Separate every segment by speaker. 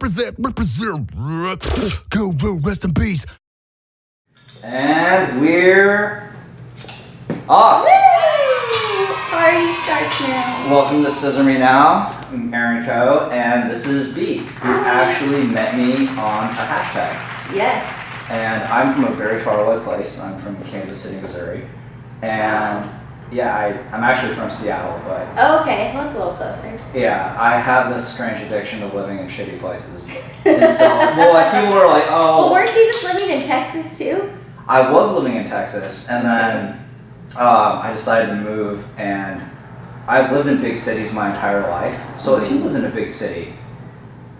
Speaker 1: represent. Go, rest in peace.
Speaker 2: And we're off.
Speaker 3: Woo! Party starts now.
Speaker 2: Welcome to Scissor Me Now. I'm Aaron Co. And this is Bea, who actually met me on a hashtag.
Speaker 3: Yes.
Speaker 2: And I'm from a very far away place. I'm from Kansas City, Missouri. And yeah, I'm actually from Seattle, but
Speaker 3: Oh, okay, well, it's a little closer.
Speaker 2: yeah, I have this strange addiction to living in shitty places. And so, well, like people are like, oh.
Speaker 3: Well, weren't you just living in Texas too?
Speaker 2: I was living in Texas, and then I decided to move, and I've lived in big cities my entire life. So if you live in a big city,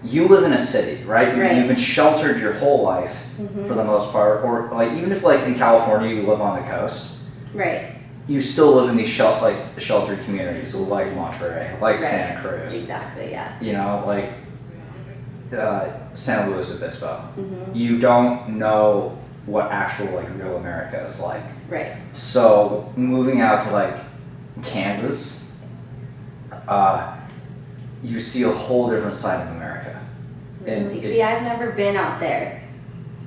Speaker 2: you live in a city, right?
Speaker 3: Right.
Speaker 2: You've been sheltered your whole life for the most part, or like even if like in California you live on the coast,
Speaker 3: Right.
Speaker 2: you still live in these sheltered communities like Monterey, like Santa Cruz.
Speaker 3: Exactly, yeah.
Speaker 2: You know, like San Luis Obispo. You don't know what actual like real America is like.
Speaker 3: Right.
Speaker 2: So moving out to like Kansas, you see a whole different side of America. And
Speaker 3: Really? See, I've never been out there.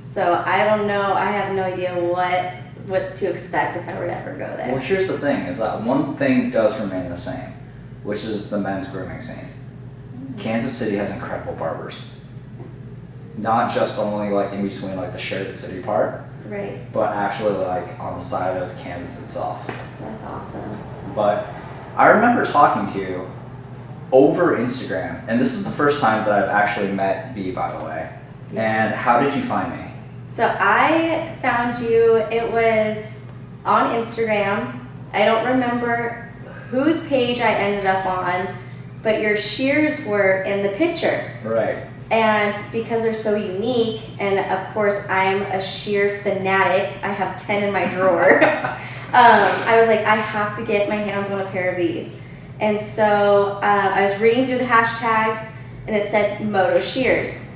Speaker 3: So I don't know, I have no idea what to expect if I were to ever go there.
Speaker 2: well, here's the thing: is that one thing does remain the same, which is the men's grooming scene. Kansas City has incredible barbers. Not just only like in between like the shared city part,
Speaker 3: Right.
Speaker 2: but actually like on the side of Kansas itself.
Speaker 3: That's awesome.
Speaker 2: But I remember talking to you over Instagram, and this is the first time that I've actually met Bea, by the way. And how did you find me?
Speaker 3: So I found you, it was on Instagram. I don't remember whose page I ended up on, but your shears were in the picture.
Speaker 2: Right.
Speaker 3: And because they're so unique, and of course I'm a shear fanatic, I have 10 in my drawer. I was like, I have to get my hands on a pair of these. And so I was reading through the hashtags, and it said Moto Shears.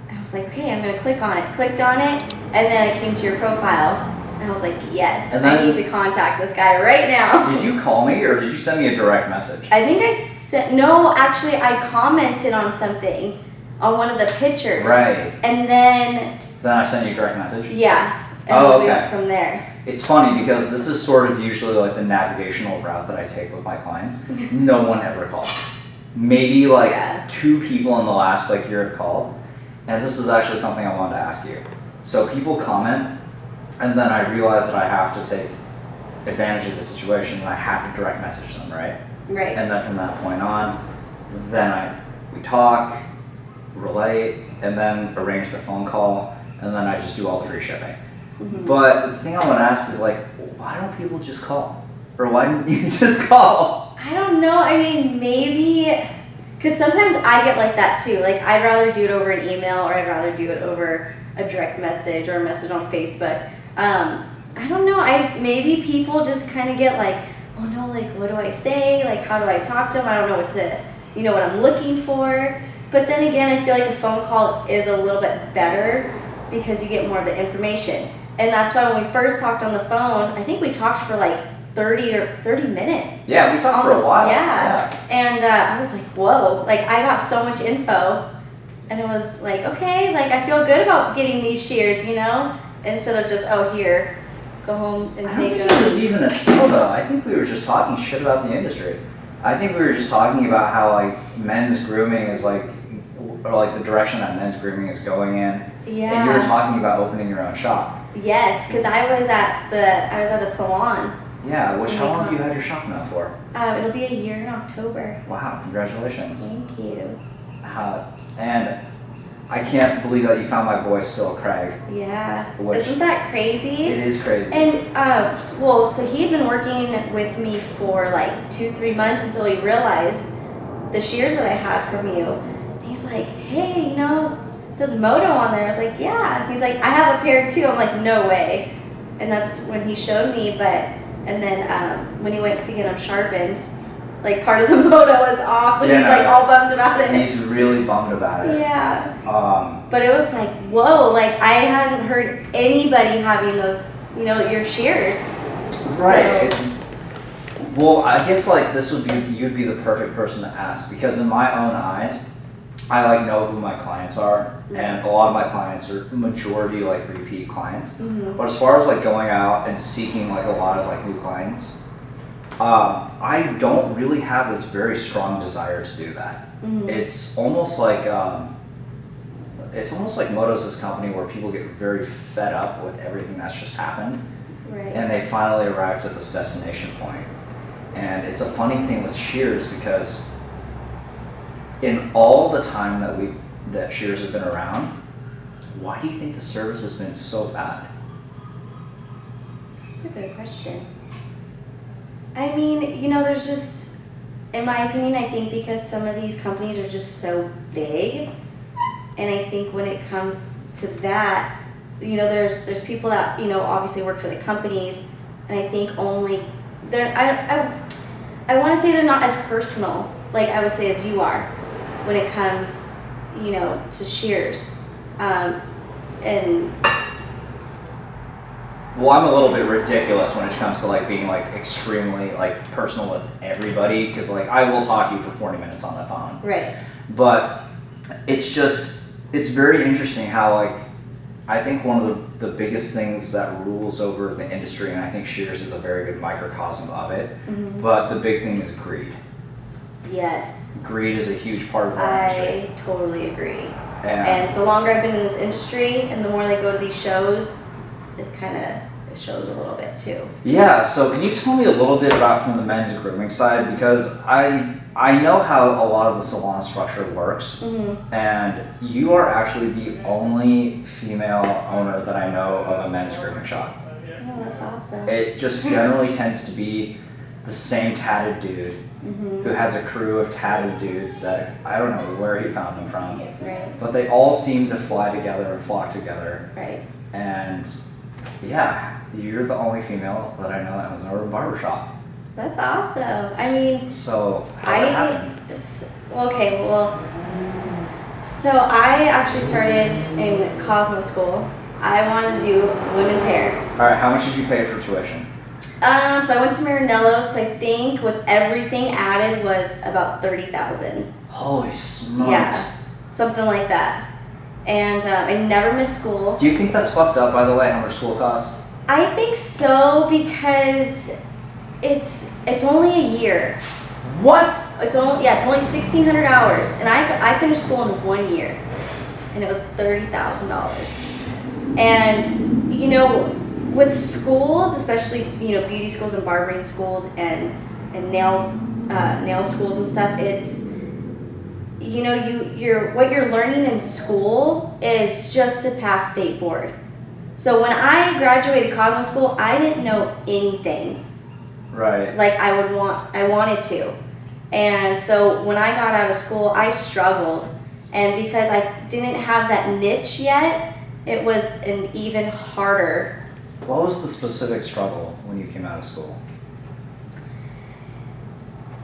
Speaker 3: I was like, okay, I'm gonna click on it. Clicked on it, and then I came to your profile, and I was like, yes,
Speaker 2: And
Speaker 3: I
Speaker 2: then-
Speaker 3: need to contact this guy right now.
Speaker 2: Did you call me or did you send me a direct message?
Speaker 3: I think I said, no, actually I commented on something on one of the pictures.
Speaker 2: Right.
Speaker 3: And then,
Speaker 2: Then I sent you a direct message?
Speaker 3: yeah, and
Speaker 2: Oh,
Speaker 3: we
Speaker 2: okay.
Speaker 3: went from there.
Speaker 2: It's funny because this is sort of usually like the navigational route that I take with my clients. No one ever called. Maybe like
Speaker 3: Yeah.
Speaker 2: 2 people in the last like year have called. And this is actually something I wanted to ask you. So people comment, and then I realize that I have to take advantage of the situation and I have to direct message them, right?
Speaker 3: Right.
Speaker 2: And then from that point on, then we talk, relate, and then arrange the phone call, and then I just do all the free shipping. But the thing I want to ask is like, why don't people just call? Or why didn't you just call?
Speaker 3: I don't know, I mean, maybe, because sometimes I get like that too. Like, I'd rather do it over an email, or I'd rather do it over a direct message or a message on Facebook. I don't know, maybe people just kind of get like, oh no, like, what do I say? Like, how do I talk to them? I don't know what I'm looking for. But then again, I feel like a phone call is a little bit better because you get more of the information. And that's why when we first talked on the phone, I think we talked for like 30 minutes.
Speaker 2: Yeah, we talked for a while.
Speaker 3: Yeah. And I was like, whoa, like I got so much info, and it was like, okay, like I feel good about getting these shears, you know, instead of just, oh, here, go home and
Speaker 2: I don't
Speaker 3: take
Speaker 2: think
Speaker 3: them.
Speaker 2: it was even a sale though. I think we were just talking shit about the industry. I think we were just talking about how like men's grooming is like, or like the direction that men's grooming is going in.
Speaker 3: Yeah.
Speaker 2: And you were talking about opening your own shop.
Speaker 3: Yes, because I was at a salon.
Speaker 2: Yeah, how long have you had your shop now for?
Speaker 3: It'll be a year in October.
Speaker 2: Wow, congratulations.
Speaker 3: Thank you.
Speaker 2: And I can't believe that you found my boy still, Craig.
Speaker 3: Yeah.
Speaker 2: Which-
Speaker 3: Isn't that crazy?
Speaker 2: It is crazy.
Speaker 3: And, well, so he had been working with me for like 2-3 months until he realized the shears that I had from you. And he's like, hey, you know, it says Moto on there. I was like, yeah. He's like, I have a pair too. I'm like, no way. And that's when he showed me, and then when he went to get them sharpened, like part of the Moto was off, so
Speaker 2: Yeah,
Speaker 3: he's
Speaker 2: no,
Speaker 3: like all bummed about it.
Speaker 2: He's really bummed about it.
Speaker 3: Yeah. But it was like, whoa, like I hadn't heard anybody having those, you know, your shears.
Speaker 2: Right.
Speaker 3: So,
Speaker 2: Well, I guess like you'd be the perfect person to ask, because in my own eyes, I like know who my clients are, and a lot of my clients are majority like repeat clients. But as far as like going out and seeking like a lot of like new clients, I don't really have this very strong desire to do that. It's almost like Moto's this company where people get very fed up with everything that's just happened, and they finally arrived at this destination point. And it's a funny thing with Shears because in all the time that Shears have been around, why do you think the service has been so bad?
Speaker 3: That's a good question. I mean, you know, there's just, in my opinion, I think because some of these companies are just so big, and I think when it comes to that, you know, there's people that, you know, obviously work for the companies, and I think only they're, I want to say they're not as personal, like I would say as you are, when it comes, you know, to Shears. And
Speaker 2: well, I'm a little bit ridiculous when it comes to like being like extremely like personal with everybody, because like I will talk to you for 40 minutes on the phone.
Speaker 3: Right.
Speaker 2: But it's very interesting how like I think one of the biggest things that rules over the industry, and I think Shears is a very good microcosm of it, but the big thing is greed.
Speaker 3: Yes.
Speaker 2: Greed is a huge part of our industry.
Speaker 3: I totally agree.
Speaker 2: Yeah.
Speaker 3: And the longer I've been in this industry and the more they go to these shows, it shows a little bit too.
Speaker 2: Yeah, so can you tell me a little bit about from the men's and grooming side? Because I know how a lot of the salon structure works, and you are actually the only female owner that I know of a men's grooming shop.
Speaker 3: Oh, that's awesome.
Speaker 2: It just generally tends to be the same tatted dude who has a crew of tatted dudes that I don't know where he found them from.
Speaker 3: Right.
Speaker 2: But they all seem to fly together and flock together.
Speaker 3: Right.
Speaker 2: And yeah, you're the only female that I know that owns a barber shop.
Speaker 3: That's awesome. I mean,
Speaker 2: so how did that happen?
Speaker 3: Okay, well, so I actually started in Cosmo School. I wanted to do women's hair.
Speaker 2: All right, how much did you pay for tuition?
Speaker 3: So I went to Marinello, so I think with everything added was about $30,000.
Speaker 2: Holy smokes.
Speaker 3: Yeah, something like that. And I never missed school.
Speaker 2: Do you think that's fucked up, by the way, how much school costs?
Speaker 3: I think so, because it's only a year.
Speaker 2: What?
Speaker 3: It's only 1,600 hours, and I finished school in 1 year, and it was $30,000. And you know, with schools, especially you know beauty schools and barbering schools and nail schools and stuff, it's you know what you're learning in school is just to pass state board. So when I graduated Cosmo School, I didn't know anything.
Speaker 2: Right.
Speaker 3: Like I wanted to. And so when I got out of school, I struggled. And because I didn't have that niche yet, it was an even harder.
Speaker 2: What was the specific struggle when you came out of school?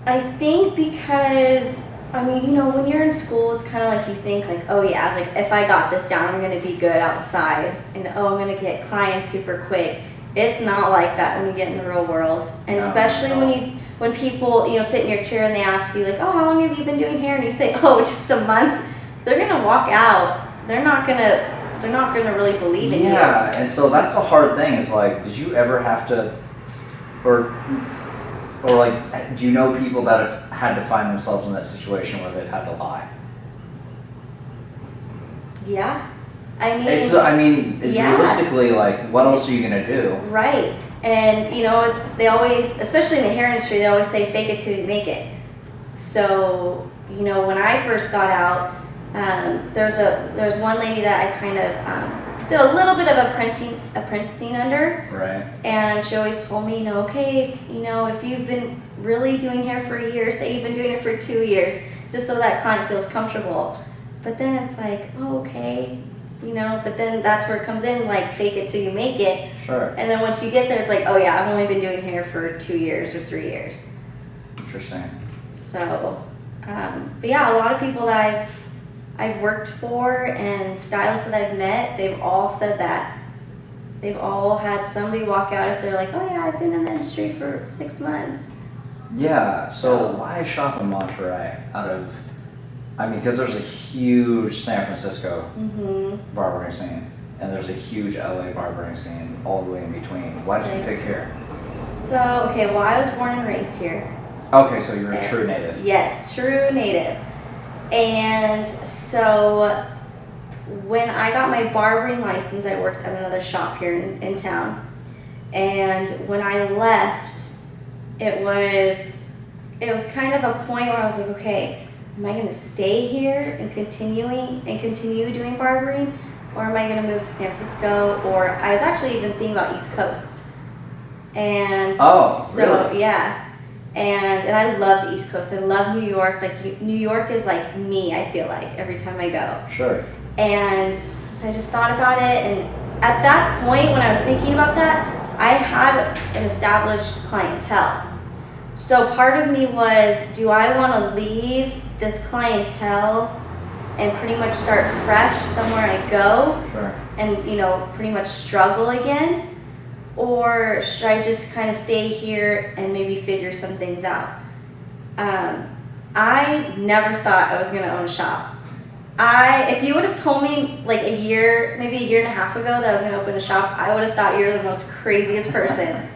Speaker 3: I think because, I mean, you know, when you're in school, it's kind of like you think like, oh yeah, like if I got this down, I'm going to be good outside. And oh, I'm going to get clients super quick. It's not like that when you get in the real world. And especially when people, you know, sit in your chair and they ask you like, oh, how long have you been doing hair? And you say, oh, just a month. They're going to walk out. They're not going to really believe in you.
Speaker 2: Yeah, and so that's a hard thing is like, did you ever have to, or like, do you know people that have had to find themselves in that situation where they've had to lie?
Speaker 3: Yeah. I mean,
Speaker 2: realistically, like, what else are you going to do?
Speaker 3: Right. And, you know, they always, especially in the hair industry, they always say fake it till you make it. So, you know, when I first got out, there's one lady that I kind of did a little bit of apprenticing under.
Speaker 2: Right.
Speaker 3: And she always told me, you know, okay, you know, if you've been really doing hair for a year, say you've been doing it for 2 years, just so that client feels comfortable. But then it's like, oh, okay. You know, but then that's where it comes in, like fake it till you make it.
Speaker 2: Sure.
Speaker 3: And then once you get there, it's like, oh yeah, I've only been doing hair for 2 years or 3 years.
Speaker 2: Interesting.
Speaker 3: So, but yeah, a lot of people that I've worked for and stylists that I've met, they've all said that. They've all had somebody walk out if they're like, oh yeah, I've been in the industry for 6 months.
Speaker 2: Yeah. So why shop in Monterey? I mean, because there's a huge San Francisco
Speaker 3: Mm-hmm.
Speaker 2: barbering scene, and there's a huge LA barbering scene all the way in between. Why did you pick here?
Speaker 3: So, okay, well, I was born and raised here.
Speaker 2: Okay, so you're a true native.
Speaker 3: Yes, true native. And so when I got my barbering license, I worked at another shop here in town. And when I left, it was kind of a point where I was like, okay, am I going to stay here and continue doing barbering, or am I going to move to San Francisco? Or I was actually even thinking about East Coast. And
Speaker 2: really?
Speaker 3: Yeah. And I love the East Coast. I love New York. Like New York is like me, I feel like, every time I go.
Speaker 2: Sure.
Speaker 3: And so I just thought about it, and at that point when I was thinking about that, I had an established clientele. So part of me was, do I want to leave this clientele and pretty much start fresh somewhere I go?
Speaker 2: Sure.
Speaker 3: And, you know, pretty much struggle again? Or should I just kind of stay here and maybe figure some things out? I never thought I was going to own a shop. If you would have told me like maybe a year and a half ago that I was going to open a shop, I would have thought you were the most craziest person.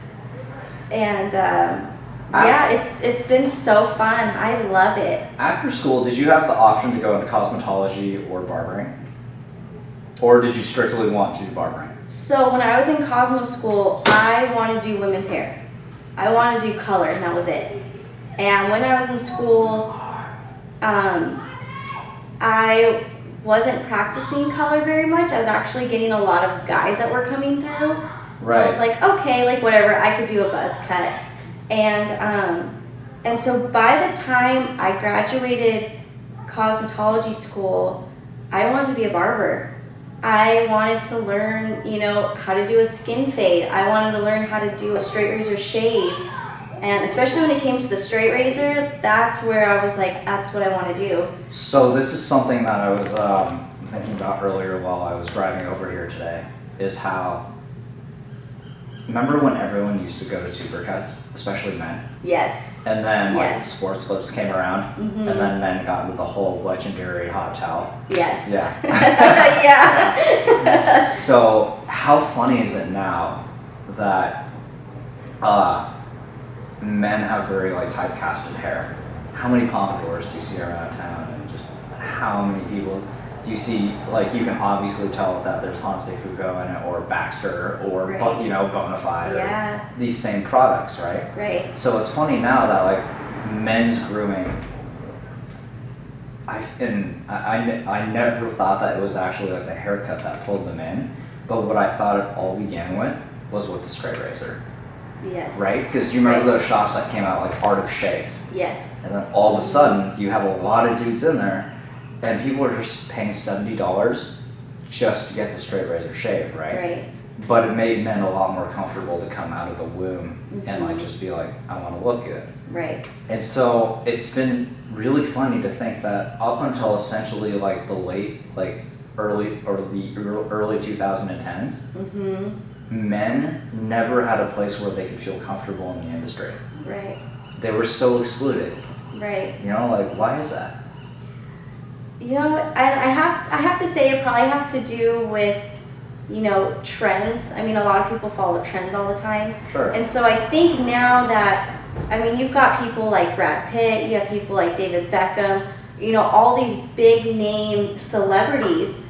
Speaker 3: And yeah, it's been so fun. I love it.
Speaker 2: After school, did you have the option to go into cosmetology or barbering? Or did you strictly want to do barbering?
Speaker 3: So when I was in Cosmo school, I wanted to do women's hair. I wanted to do color, and that was it. And when I was in school, I wasn't practicing color very much. I was actually getting a lot of guys that were coming through.
Speaker 2: Right.
Speaker 3: I was like, okay, like whatever, I could do a buzz cut. And so by the time I graduated cosmetology school, I wanted to be a barber. I wanted to learn, you know, how to do a skin fade. I wanted to learn how to do a straight razor shave. And especially when it came to the straight razor, that's where I was like, that's what I want to do.
Speaker 2: So this is something that I was thinking about earlier while I was driving over here today, is how, remember when everyone used to go to Supercuts, especially men?
Speaker 3: Yes.
Speaker 2: And then like
Speaker 3: Yes.
Speaker 2: sports clips came around,
Speaker 3: Mhm.
Speaker 2: and then men got into the whole legendary hot towel.
Speaker 3: Yes.
Speaker 2: Yeah.
Speaker 3: Yeah.
Speaker 2: So how funny is it now that men have very like typecasted hair? How many pompadours do you see around town, and just how many people do you see? Like, you can obviously tell that there's Hans de Foucault in it, or Baxter, or
Speaker 3: Right.
Speaker 2: Bonafide,
Speaker 3: Yeah.
Speaker 2: or these same products, right?
Speaker 3: Right.
Speaker 2: So it's funny now that like men's grooming, I never thought that it was actually like the haircut that pulled them in, but what I thought it all began with was with the straight razor,
Speaker 3: Yes.
Speaker 2: right? Because you remember
Speaker 3: Right.
Speaker 2: those shops that came out like Art of Shave,
Speaker 3: Yes.
Speaker 2: and then all of a sudden you have a lot of dudes in there, and people are just paying $70 just to get the straight razor shave, right?
Speaker 3: Right.
Speaker 2: But it made men a lot more comfortable to come out of the womb and like
Speaker 3: Mhm.
Speaker 2: just be like, I want to look good.
Speaker 3: Right.
Speaker 2: And so it's been really funny to think that up until essentially like the early 2010s,
Speaker 3: Mhm.
Speaker 2: men never had a place where they could feel comfortable in the industry.
Speaker 3: Right.
Speaker 2: They were so excluded.
Speaker 3: Right.
Speaker 2: You know, like, why is that?
Speaker 3: You know, I have to say it probably has to do with, you know, trends. I mean, a lot of people follow trends all the time.
Speaker 2: Sure.
Speaker 3: And so I think now that, I mean, you've got people like Brad Pitt, you have people like David Beckham, you know, all these big name celebrities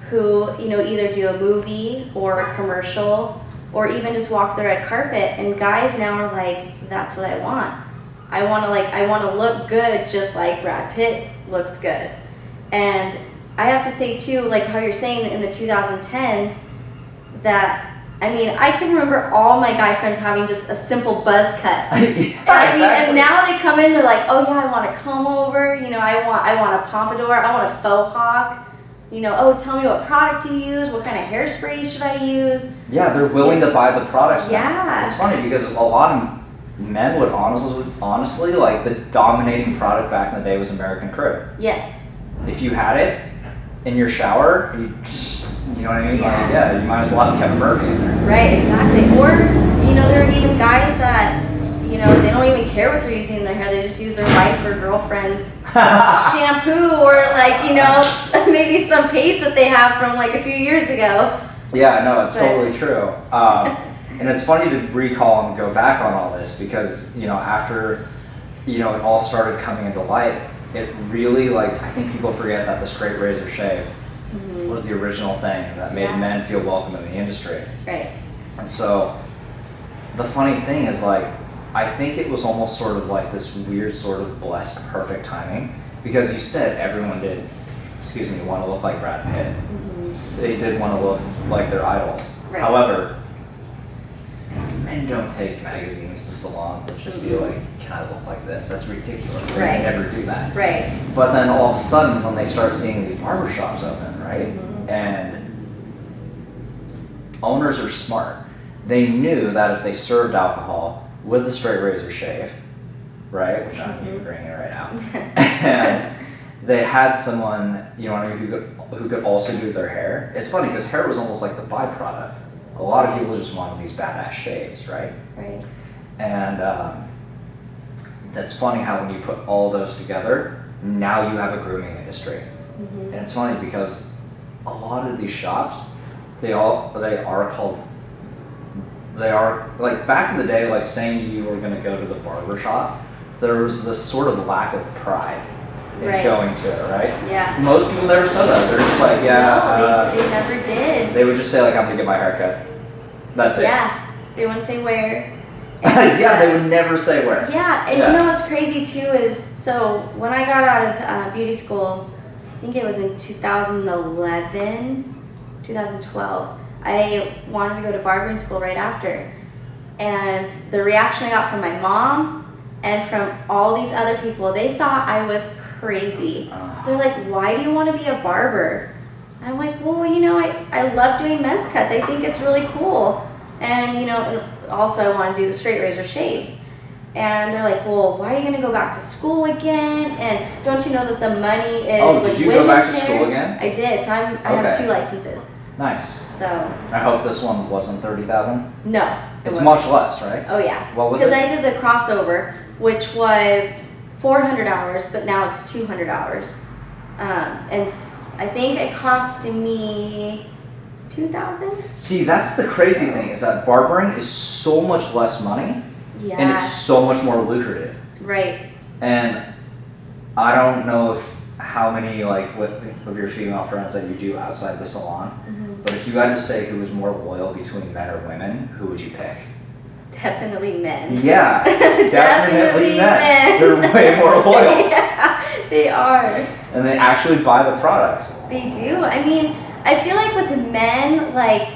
Speaker 3: who, you know, either do a movie or a commercial or even just walk the red carpet, and guys now are like, that's what I want. I want to look good just like Brad Pitt looks good. And I have to say too, like how you're saying in the 2010s, that, I mean, I can remember all my guy friends having just a simple buzz cut.
Speaker 2: Yeah, exactly.
Speaker 3: And now they come in, they're like, oh yeah, I want a comb over, you know, I want a pompadour, I want a faux hawk, you know, oh, tell me what product to use, what kind of hairspray should I use?
Speaker 2: Yeah, they're willing to buy the products.
Speaker 3: Yeah.
Speaker 2: Now. It's funny because a lot of men would honestly like, the dominating product back in the day was American Crib.
Speaker 3: Yes.
Speaker 2: If you had it in your shower, you know what I mean?
Speaker 3: Yeah.
Speaker 2: Like, yeah, you might as well have Kevin Murphy in there.
Speaker 3: Right, exactly. Or, you know, there are even guys that, you know, they don't even care what they're using in their hair. They just use their wife or girlfriend's shampoo or like, you know, maybe some paste that they have from like a few years ago.
Speaker 2: Yeah, no, it's totally true. And it's funny to recall and go back on all this because, you know, after, you know, it all started coming into light, it really, like, I think people forget that the straight razor shave was the original thing that made men feel welcome in the industry.
Speaker 3: Right.
Speaker 2: And so the funny thing is, like, I think it was almost sort of like this weird sort of blessed perfect timing because you said everyone did, want to look like Brad Pitt. They did want to look like their idols.
Speaker 3: Right.
Speaker 2: However, men don't take magazines to salons and just be like, can I look like this? That's ridiculous. They never do that.
Speaker 3: Right.
Speaker 2: But then all of a sudden, when they start seeing these barbershops open, right? And owners are smart. They knew that if they served alcohol with a straight razor shave, right, which I'm even bringing it right now, and they had someone, you know what I mean, who could also do their hair. It's funny because hair was almost like the byproduct. A lot of people just wanted these badass shaves, right?
Speaker 3: Right.
Speaker 2: And that's funny how when you put all those together, now you have a grooming industry. And it's funny because a lot of these shops, they are like back in the day, like saying you were going to go to the barber shop, there was this sort of lack of pride in going to it, right?
Speaker 3: Yeah.
Speaker 2: Most people never said that. They're just like,
Speaker 3: No, they never did.
Speaker 2: They would just say like, I'm going to get my hair cut. That's it.
Speaker 3: Yeah. They wouldn't say where.
Speaker 2: Yeah, they would never say where.
Speaker 3: Yeah, and you know what's crazy too is, so when I got out of beauty school, I think it was in 2011, 2012, I wanted to go to barbering school right after. And the reaction I got from my mom and from all these other people, they thought I was crazy. They're like, why do you want to be a barber? And I'm like, well, you know, I love doing men's cuts. I think it's really cool. And, you know, also I want to do the straight razor shaves. And they're like, well, why are you going to go back to school again? And don't you know that the money is with
Speaker 2: did you go back to
Speaker 3: women's
Speaker 2: school
Speaker 3: hair?
Speaker 2: again?
Speaker 3: I did. So I have 2 licenses.
Speaker 2: Nice.
Speaker 3: So.
Speaker 2: I hope this one wasn't 30,000.
Speaker 3: No.
Speaker 2: It's much less, right?
Speaker 3: Oh, yeah.
Speaker 2: What was it?
Speaker 3: Because I did the crossover, which was 400 hours, but now it's 200 hours. And I think it cost me 2,000.
Speaker 2: See, that's the crazy thing is that barbering is so much less money,
Speaker 3: Yeah.
Speaker 2: and it's so much more lucrative.
Speaker 3: Right.
Speaker 2: And I don't know how many of your female friends that you do outside the salon, but if you had to say who was more loyal between men or women, who would you pick?
Speaker 3: Definitely men.
Speaker 2: Yeah, definitely men. They're way more loyal.
Speaker 3: Yeah, they are.
Speaker 2: And they actually buy the products.
Speaker 3: They do. I mean, I feel like with men, like,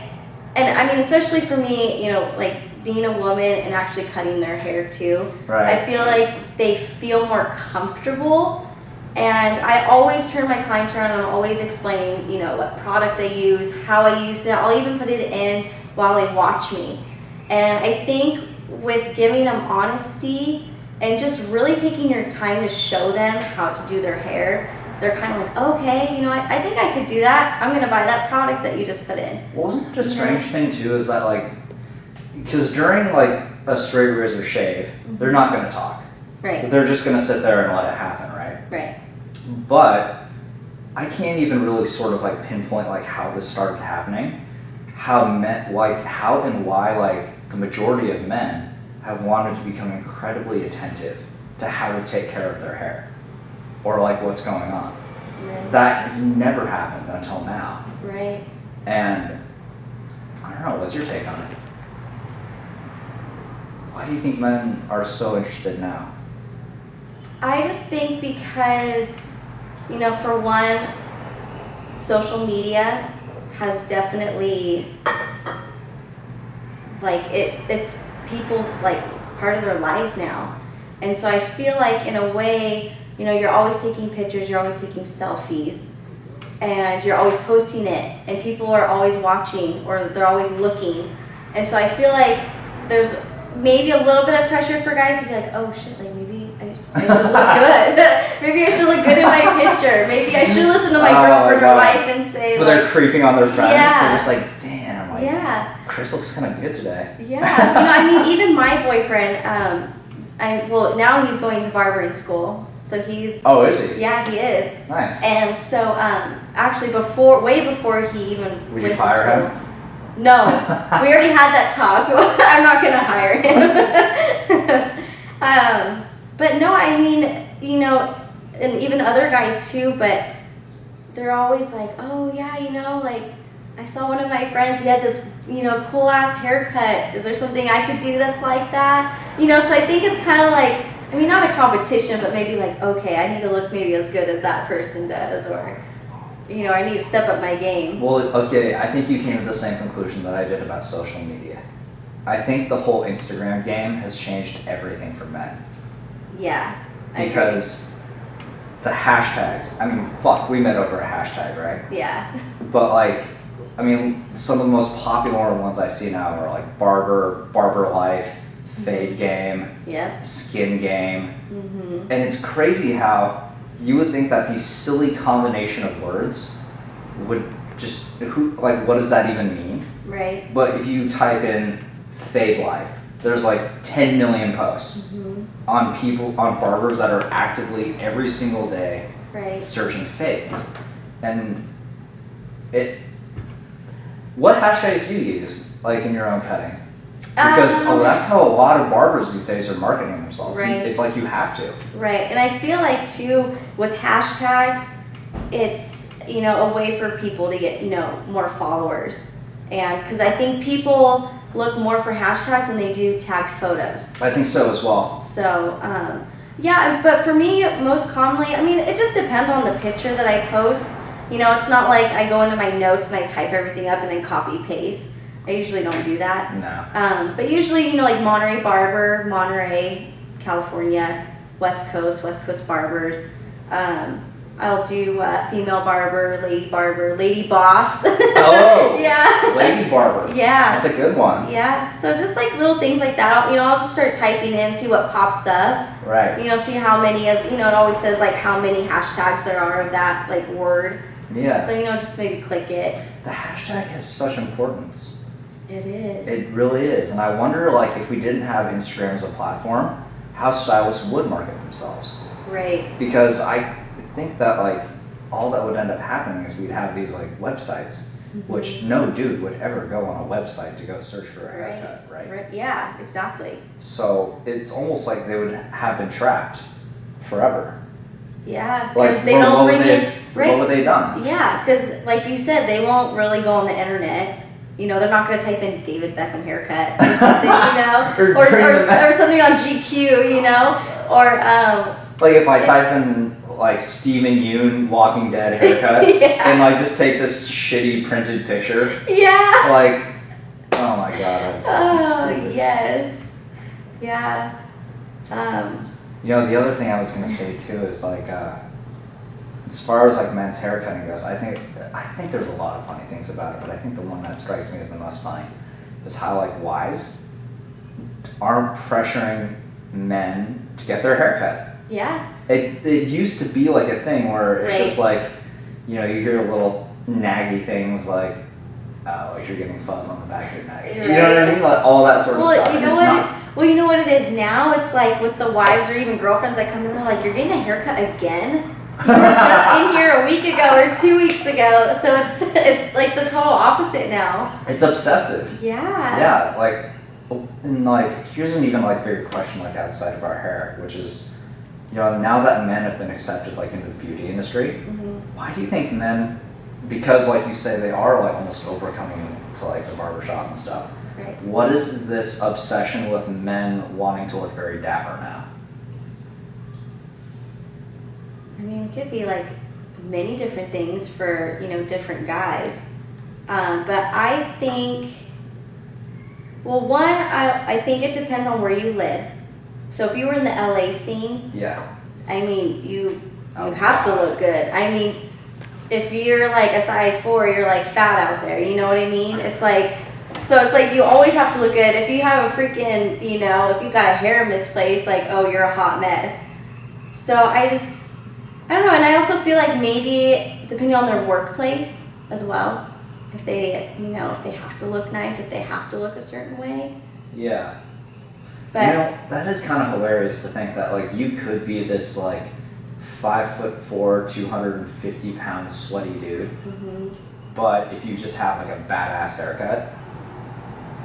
Speaker 3: and I mean, especially for me, you know, like being a woman and actually cutting their hair too.
Speaker 2: Right.
Speaker 3: I feel like they feel more comfortable. And I always turn my clients around and I'm always explaining, you know, what product I use, how I use it. I'll even put it in while they watch me. And I think with giving them honesty and just really taking your time to show them how to do their hair, they're kind of like, okay, you know, I think I could do that. I'm going to buy that product that you just put in.
Speaker 2: Wasn't it a strange thing too is that like, because during like a straight razor shave, they're not going to talk.
Speaker 3: Right.
Speaker 2: They're just going to sit there and let it happen, right?
Speaker 3: Right.
Speaker 2: But I can't even really sort of like pinpoint like how this started happening, how and why like the majority of men have wanted to become incredibly attentive to how to take care of their hair or like what's going on.
Speaker 3: Right.
Speaker 2: That has never happened until now.
Speaker 3: Right.
Speaker 2: And I don't know, what's your take on it? Why do you think men are so interested now?
Speaker 3: I just think because, you know, for one, social media has definitely, like, it's people's, like, part of their lives now. And so I feel like, in a way, you know, you're always taking pictures, you're always taking selfies, and you're always posting it, and people are always watching, or they're always looking. And so I feel like there's maybe a little bit of pressure for guys to be like, oh shit, like maybe I should look good. Maybe I should look good in my picture. Maybe I should listen to my girlfriend or wife and say,
Speaker 2: but
Speaker 3: like,
Speaker 2: they're creeping on their friends.
Speaker 3: Yeah.
Speaker 2: They're just like, damn, like,
Speaker 3: yeah.
Speaker 2: Chris looks kind of good today.
Speaker 3: Yeah. You know, I mean, even my boyfriend, well, now he's going to barbering school. So he's.
Speaker 2: Oh, is he?
Speaker 3: Yeah, he is.
Speaker 2: Nice.
Speaker 3: And so, actually, way before he even
Speaker 2: Would
Speaker 3: went
Speaker 2: you fire
Speaker 3: to school.
Speaker 2: him?
Speaker 3: No, we already had that talk. I'm not gonna hire him. But no, I mean, you know, and even other guys too. But they're always like, oh yeah, you know, like I saw one of my friends. He had this, you know, cool ass haircut. Is there something I could do that's like that? You know, so I think it's kind of like. I mean, not a competition, but maybe like, okay, I need to look maybe as good as that person does, or, you know, I need to step up my game.
Speaker 2: Well, okay, I think you came to the same conclusion that I did about social media. I think the whole Instagram game has changed everything for men.
Speaker 3: Yeah.
Speaker 2: Because the hashtags, I mean, fuck, we met over a hashtag, right?
Speaker 3: Yeah.
Speaker 2: But like, I mean, some of the most popular ones I see now are like barber life, fade game,
Speaker 3: Yep.
Speaker 2: skin game.
Speaker 3: Mm-hmm.
Speaker 2: And it's crazy how you would think that these silly combination of words would just, what does that even mean?
Speaker 3: Right.
Speaker 2: But if you type in fade life, there's like 10 million posts on barbers that are actively every single day
Speaker 3: Right.
Speaker 2: searching fades. And what hashtags do you use, like in your own cutting? Because that's how a lot of barbers these days are marketing themselves.
Speaker 3: Right.
Speaker 2: It's like you have to.
Speaker 3: Right. And I feel like too, with hashtags, it's, you know, a way for people to get, you know, more followers. And because I think people look more for hashtags than they do tagged photos.
Speaker 2: I think so as well.
Speaker 3: So, yeah, but for me, most commonly, I mean, it just depends on the picture that I post. You know, it's not like I go into my notes and I type everything up and then copy paste. I usually don't do that.
Speaker 2: No.
Speaker 3: But usually, you know, like Monterey Barber, Monterey, California, West Coast barbers. I'll do female barber, lady boss.
Speaker 2: Oh.
Speaker 3: Yeah.
Speaker 2: Lady barber.
Speaker 3: Yeah.
Speaker 2: That's a good one.
Speaker 3: Yeah. So just like little things like that. I'll just start typing in, see what pops up.
Speaker 2: Right.
Speaker 3: You know, see how many of, you know, it always says like how many hashtags there are of that like word.
Speaker 2: Yeah.
Speaker 3: So, you know, just maybe click it.
Speaker 2: The hashtag has such importance.
Speaker 3: It is.
Speaker 2: It really is. And I wonder, like, if we didn't have Instagram as a platform, how stylists would market themselves.
Speaker 3: Right.
Speaker 2: Because I think that, like, all that would end up happening is we'd have these, like, websites, which no dude would ever go on a website to go search for a haircut, right?
Speaker 3: Yeah, exactly.
Speaker 2: So it's almost like they would have been trapped forever.
Speaker 3: Yeah,
Speaker 2: Like,
Speaker 3: because they don't bring in.
Speaker 2: What would they done?
Speaker 3: Yeah, because like you said, they won't really go on the internet. You know, they're not going to type in David Beckham haircut or something, you know, or something on GQ, you know, or
Speaker 2: like if I type in like Steven Yeun Walking Dead haircut
Speaker 3: Yeah.
Speaker 2: and like just take this shitty printed picture,
Speaker 3: Yeah.
Speaker 2: like, oh my god.
Speaker 3: Oh yes. Yeah.
Speaker 2: You know, the other thing I was gonna say too is like, as far as like men's haircutting goes, I think there's a lot of funny things about it, but I think the one that strikes me as the most funny is how like wives aren't pressuring men to get their haircut.
Speaker 3: Yeah.
Speaker 2: It used to be like a thing where it's
Speaker 3: Right.
Speaker 2: just like, you know, you hear little naggy things like, oh, like you're getting fuzz on the back of your neck.
Speaker 3: Right.
Speaker 2: You know what I mean? Like all that sort of stuff.
Speaker 3: You know
Speaker 2: It's
Speaker 3: what?
Speaker 2: not-
Speaker 3: Well, you know what it is now? It's like with the wives or even girlfriends that come in, they're like, "You're getting a haircut again? You were just in here a week ago or 2 weeks ago." So it's like the total opposite now.
Speaker 2: It's obsessive.
Speaker 3: Yeah.
Speaker 2: Yeah, like, and like here's an even like bigger question like outside of our hair, which is, you know, now that men have been accepted like into the beauty industry, why do you think men, because like you say they are like almost overcoming to like the barbershop and stuff,
Speaker 3: Right.
Speaker 2: what is this obsession with men wanting to look very dapper now?
Speaker 3: I mean, it could be like many different things for, you know, different guys. But I think, well, one, I think it depends on where you live. So if you were in the LA scene,
Speaker 2: Yeah.
Speaker 3: I mean, you
Speaker 2: Oh,
Speaker 3: have to
Speaker 2: God.
Speaker 3: look good. I mean, if you're like a size 4, you're like fat out there. You know what I mean? It's like, so it's like you always have to look good. If you have a freaking, you know, if you got a hair misplaced, like, oh, you're a hot mess. So I don't know. And I also feel like maybe depending on their workplace as well, if they, you know, if they have to look nice, if they have to look a certain way.
Speaker 2: Yeah.
Speaker 3: But
Speaker 2: you know, that is kind of hilarious to think that like you could be this like 5'4", 250-pound sweaty dude, but if you just have like a badass haircut,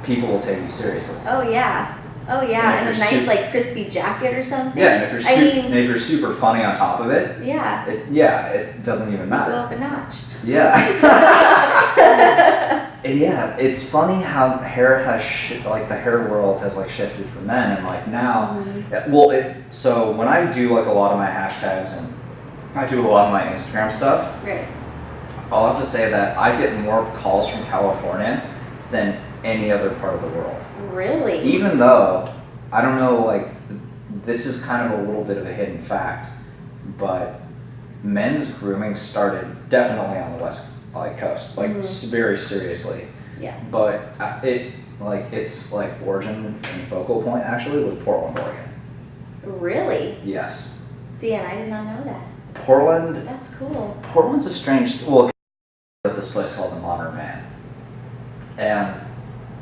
Speaker 2: people will take you seriously.
Speaker 3: oh yeah, and a nice like crispy jacket or something.
Speaker 2: Yeah, and if you're super funny on top of it,
Speaker 3: yeah,
Speaker 2: it doesn't even
Speaker 3: go
Speaker 2: matter.
Speaker 3: up a notch.
Speaker 2: Yeah. Yeah, it's funny how hair has like the hair world has like shifted for men, and like now, so when I do like a lot of my hashtags and I do a lot of my Instagram stuff,
Speaker 3: Right.
Speaker 2: I'll have to say that I get more calls from California than any other part of the world.
Speaker 3: Really?
Speaker 2: Even though, I don't know, like, this is kind of a little bit of a hidden fact, but men's grooming started definitely on the West Coast, like very seriously.
Speaker 3: Yeah.
Speaker 2: But its origin and focal point actually was Portland, Oregon.
Speaker 3: Really?
Speaker 2: Yes.
Speaker 3: See, and I did not know that.
Speaker 2: Portland.
Speaker 3: That's cool.
Speaker 2: Portland's a strange. Well, at this place called the Modern Man, and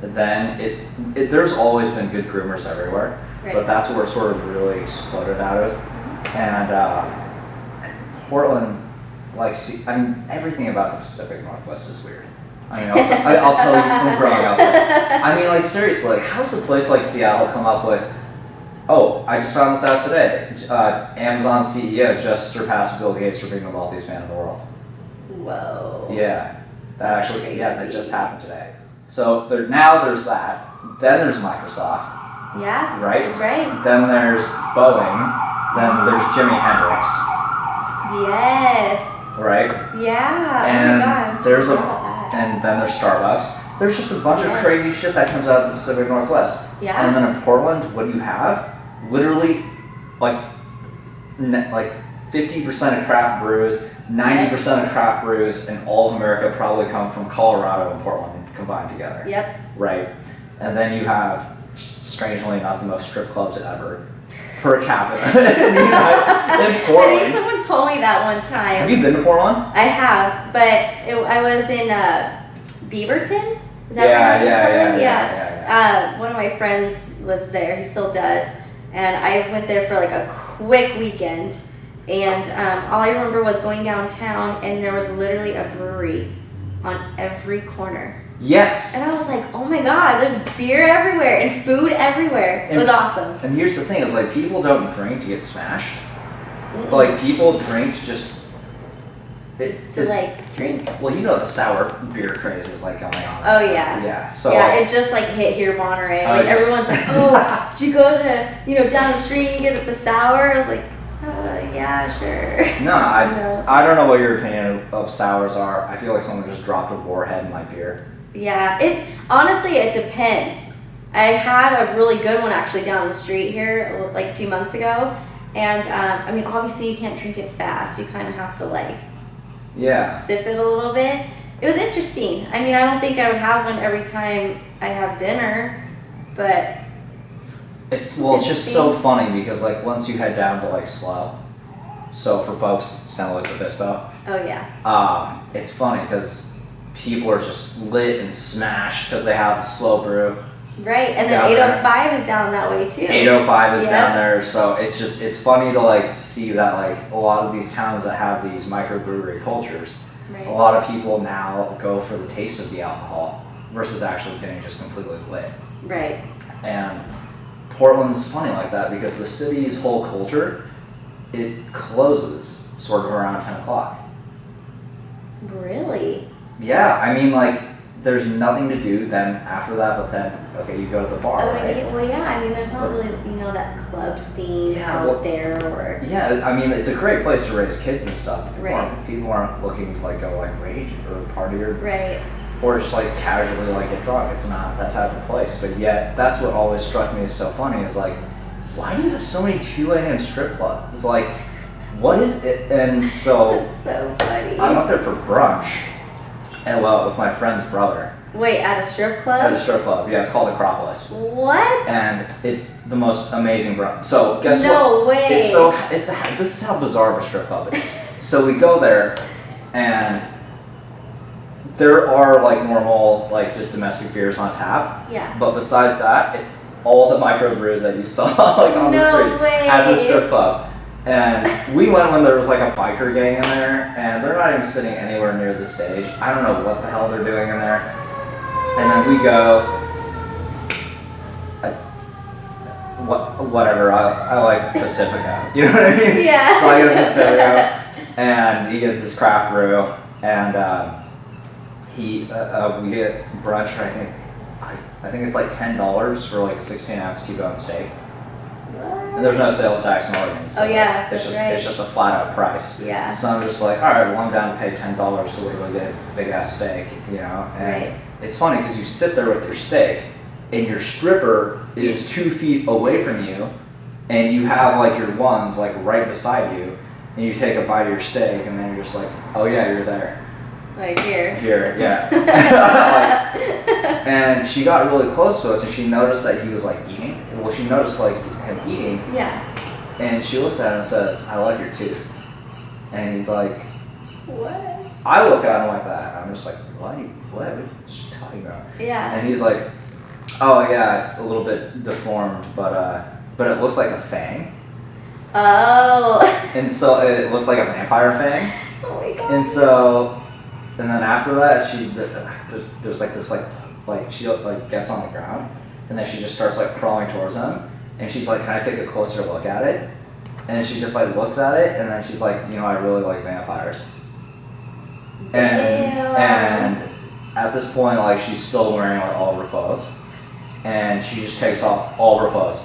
Speaker 2: then there's always been good groomers everywhere,
Speaker 3: Right.
Speaker 2: but that's where it sort of really exploded out of. And Portland, everything about the Pacific Northwest is weird. I mean, I'll tell you from growing up there. I mean, like, seriously, like, how's a place like Seattle come up with, oh, I just found this out today, Amazon CEO just surpassed Bill Gates for being the wealthiest man in the world.
Speaker 3: Whoa.
Speaker 2: Yeah,
Speaker 3: That's
Speaker 2: that just happened today. So there's that. Then there's Microsoft,
Speaker 3: Yeah.
Speaker 2: right?
Speaker 3: That's right.
Speaker 2: Then there's Boeing. Then there's Jimi Hendrix,
Speaker 3: Yes.
Speaker 2: right?
Speaker 3: Yeah.
Speaker 2: And
Speaker 3: oh my God.
Speaker 2: there's
Speaker 3: I forgot about that.
Speaker 2: and then there's Starbucks. There's just a bunch of
Speaker 3: Yes.
Speaker 2: crazy shit that comes out of the Pacific Northwest.
Speaker 3: Yeah.
Speaker 2: And then in Portland, what do you have? Literally, like 50% of craft brews, 90% of craft brews in all of America probably come from Colorado and Portland combined together.
Speaker 3: Yep.
Speaker 2: Right? And then you have, strangely enough, the most strip clubs ever per capita in
Speaker 3: I
Speaker 2: Portland.
Speaker 3: think someone told me that one time.
Speaker 2: Have you been to Portland?
Speaker 3: I have, but I was in Beaverton. Is that
Speaker 2: Yeah,
Speaker 3: where it is in
Speaker 2: yeah.
Speaker 3: Portland? One of my friends lives there. He still does. And I went there for like a quick weekend. And all I remember was going downtown, and there was literally a brewery on every corner.
Speaker 2: Yes.
Speaker 3: And I was like, oh my God, there's beer everywhere and food everywhere. It was awesome.
Speaker 2: And here's the thing, is like people don't drink to get smashed. Like people drink just
Speaker 3: to like drink.
Speaker 2: Well, you know the sour beer craze is like going on.
Speaker 3: Oh yeah.
Speaker 2: Yeah. So
Speaker 3: yeah, it just like hit here, Monterey.
Speaker 2: I
Speaker 3: Like
Speaker 2: just-
Speaker 3: everyone's like, oh, did you go to down the street and get the sour? I was like, yeah, sure.
Speaker 2: No, I don't know what your opinion of sours are. I feel like someone just dropped a warhead in my beer.
Speaker 3: Yeah, it depends. I had a really good one actually down the street here like a few months ago, and I mean obviously you can't drink it fast. You kind of have to like sip it a little bit. It was interesting. I mean, I don't think I would have one every time I have dinner, but
Speaker 2: It's just so funny because like once you head down to like slow. So for folks, San Luis Obispo.
Speaker 3: oh yeah.
Speaker 2: It's funny because people are just lit and smashed because they have the slow brew.
Speaker 3: Right, and then
Speaker 2: Down there.
Speaker 3: 805 is down that way too.
Speaker 2: 805 is
Speaker 3: Yeah.
Speaker 2: down there, so it's funny to like see that like a lot of these towns that have these microbrewery cultures,
Speaker 3: Right.
Speaker 2: a lot of people now go for the taste of the alcohol versus actually getting just completely lit.
Speaker 3: Right.
Speaker 2: And Portland's funny like that because the city's whole culture, it closes sort of around 10 o'clock.
Speaker 3: Really?
Speaker 2: Yeah, I mean like there's nothing to do then after that, but then okay, you go to the bar, right?
Speaker 3: Well, yeah. I mean, there's not really that club scene out there, or
Speaker 2: Yeah, I mean it's a great place to raise kids and stuff.
Speaker 3: Right.
Speaker 2: People aren't looking to like go like rage or party
Speaker 3: right.
Speaker 2: or just like casually like get drunk. It's not that type of place. But yet that's what always struck me as so funny is like, why do you have so many 2 a.m. strip clubs? Like, what is it? And so
Speaker 3: That's so funny.
Speaker 2: I went there for brunch, and with my friend's brother
Speaker 3: Wait, at a strip club?
Speaker 2: at a strip club. Yeah, it's called Acropolis.
Speaker 3: What?
Speaker 2: And it's the most amazing brunch. So guess what?
Speaker 3: No way.
Speaker 2: This is how bizarre of a strip club it is. So we go there, and there are like normal like just domestic beers on tap.
Speaker 3: Yeah.
Speaker 2: But besides that, it's all the microbrews that you saw like on the
Speaker 3: No
Speaker 2: street
Speaker 3: way.
Speaker 2: at the strip club. And we went when there was like a biker gang in there, and they're not even sitting anywhere near the stage. I don't know what the hell they're doing in there. And then we go, whatever, I like Pacifico. You know what I mean?
Speaker 3: Yeah.
Speaker 2: So I get a Pacifico, and he gets his craft brew, and we get brunch for I think it's like $10 for like a 16-ounce T-bone steak. And there's no sales tax in Oregon, so
Speaker 3: Oh, yeah,
Speaker 2: it's
Speaker 3: that's
Speaker 2: just
Speaker 3: right.
Speaker 2: it's just a flat out price.
Speaker 3: Yeah.
Speaker 2: So I'm just like, all right, well I'm down to pay $10 to literally get a big ass steak, you know. And
Speaker 3: Right.
Speaker 2: it's funny because you sit there with your steak, and your stripper is 2 feet away from you, and you have like your ones like right beside you, and you take a bite of your steak, and then you're just like, oh yeah, you're there.
Speaker 3: Like here.
Speaker 2: Here, yeah. And she got really close to us, and she noticed that he was like eating. Well, she noticed like him eating,
Speaker 3: Yeah.
Speaker 2: and she looks at him and says, "I like your tooth." And he's like,
Speaker 3: What?
Speaker 2: I look at him like that. And I'm just like, what are you talking about?
Speaker 3: Yeah.
Speaker 2: And he's like, oh yeah, it's a little bit deformed, but it looks like a fang.
Speaker 3: Oh.
Speaker 2: And so it looks like a vampire fang.
Speaker 3: Oh my god.
Speaker 2: And then after that, there's like this like she like gets on the ground, and then she just starts like crawling towards him, and she's like, can I take a closer look at it? And she just like looks at it, and then she's like, you know, I really like vampires. And at this point, like she's still wearing like all of her clothes, and she just takes off all of her clothes,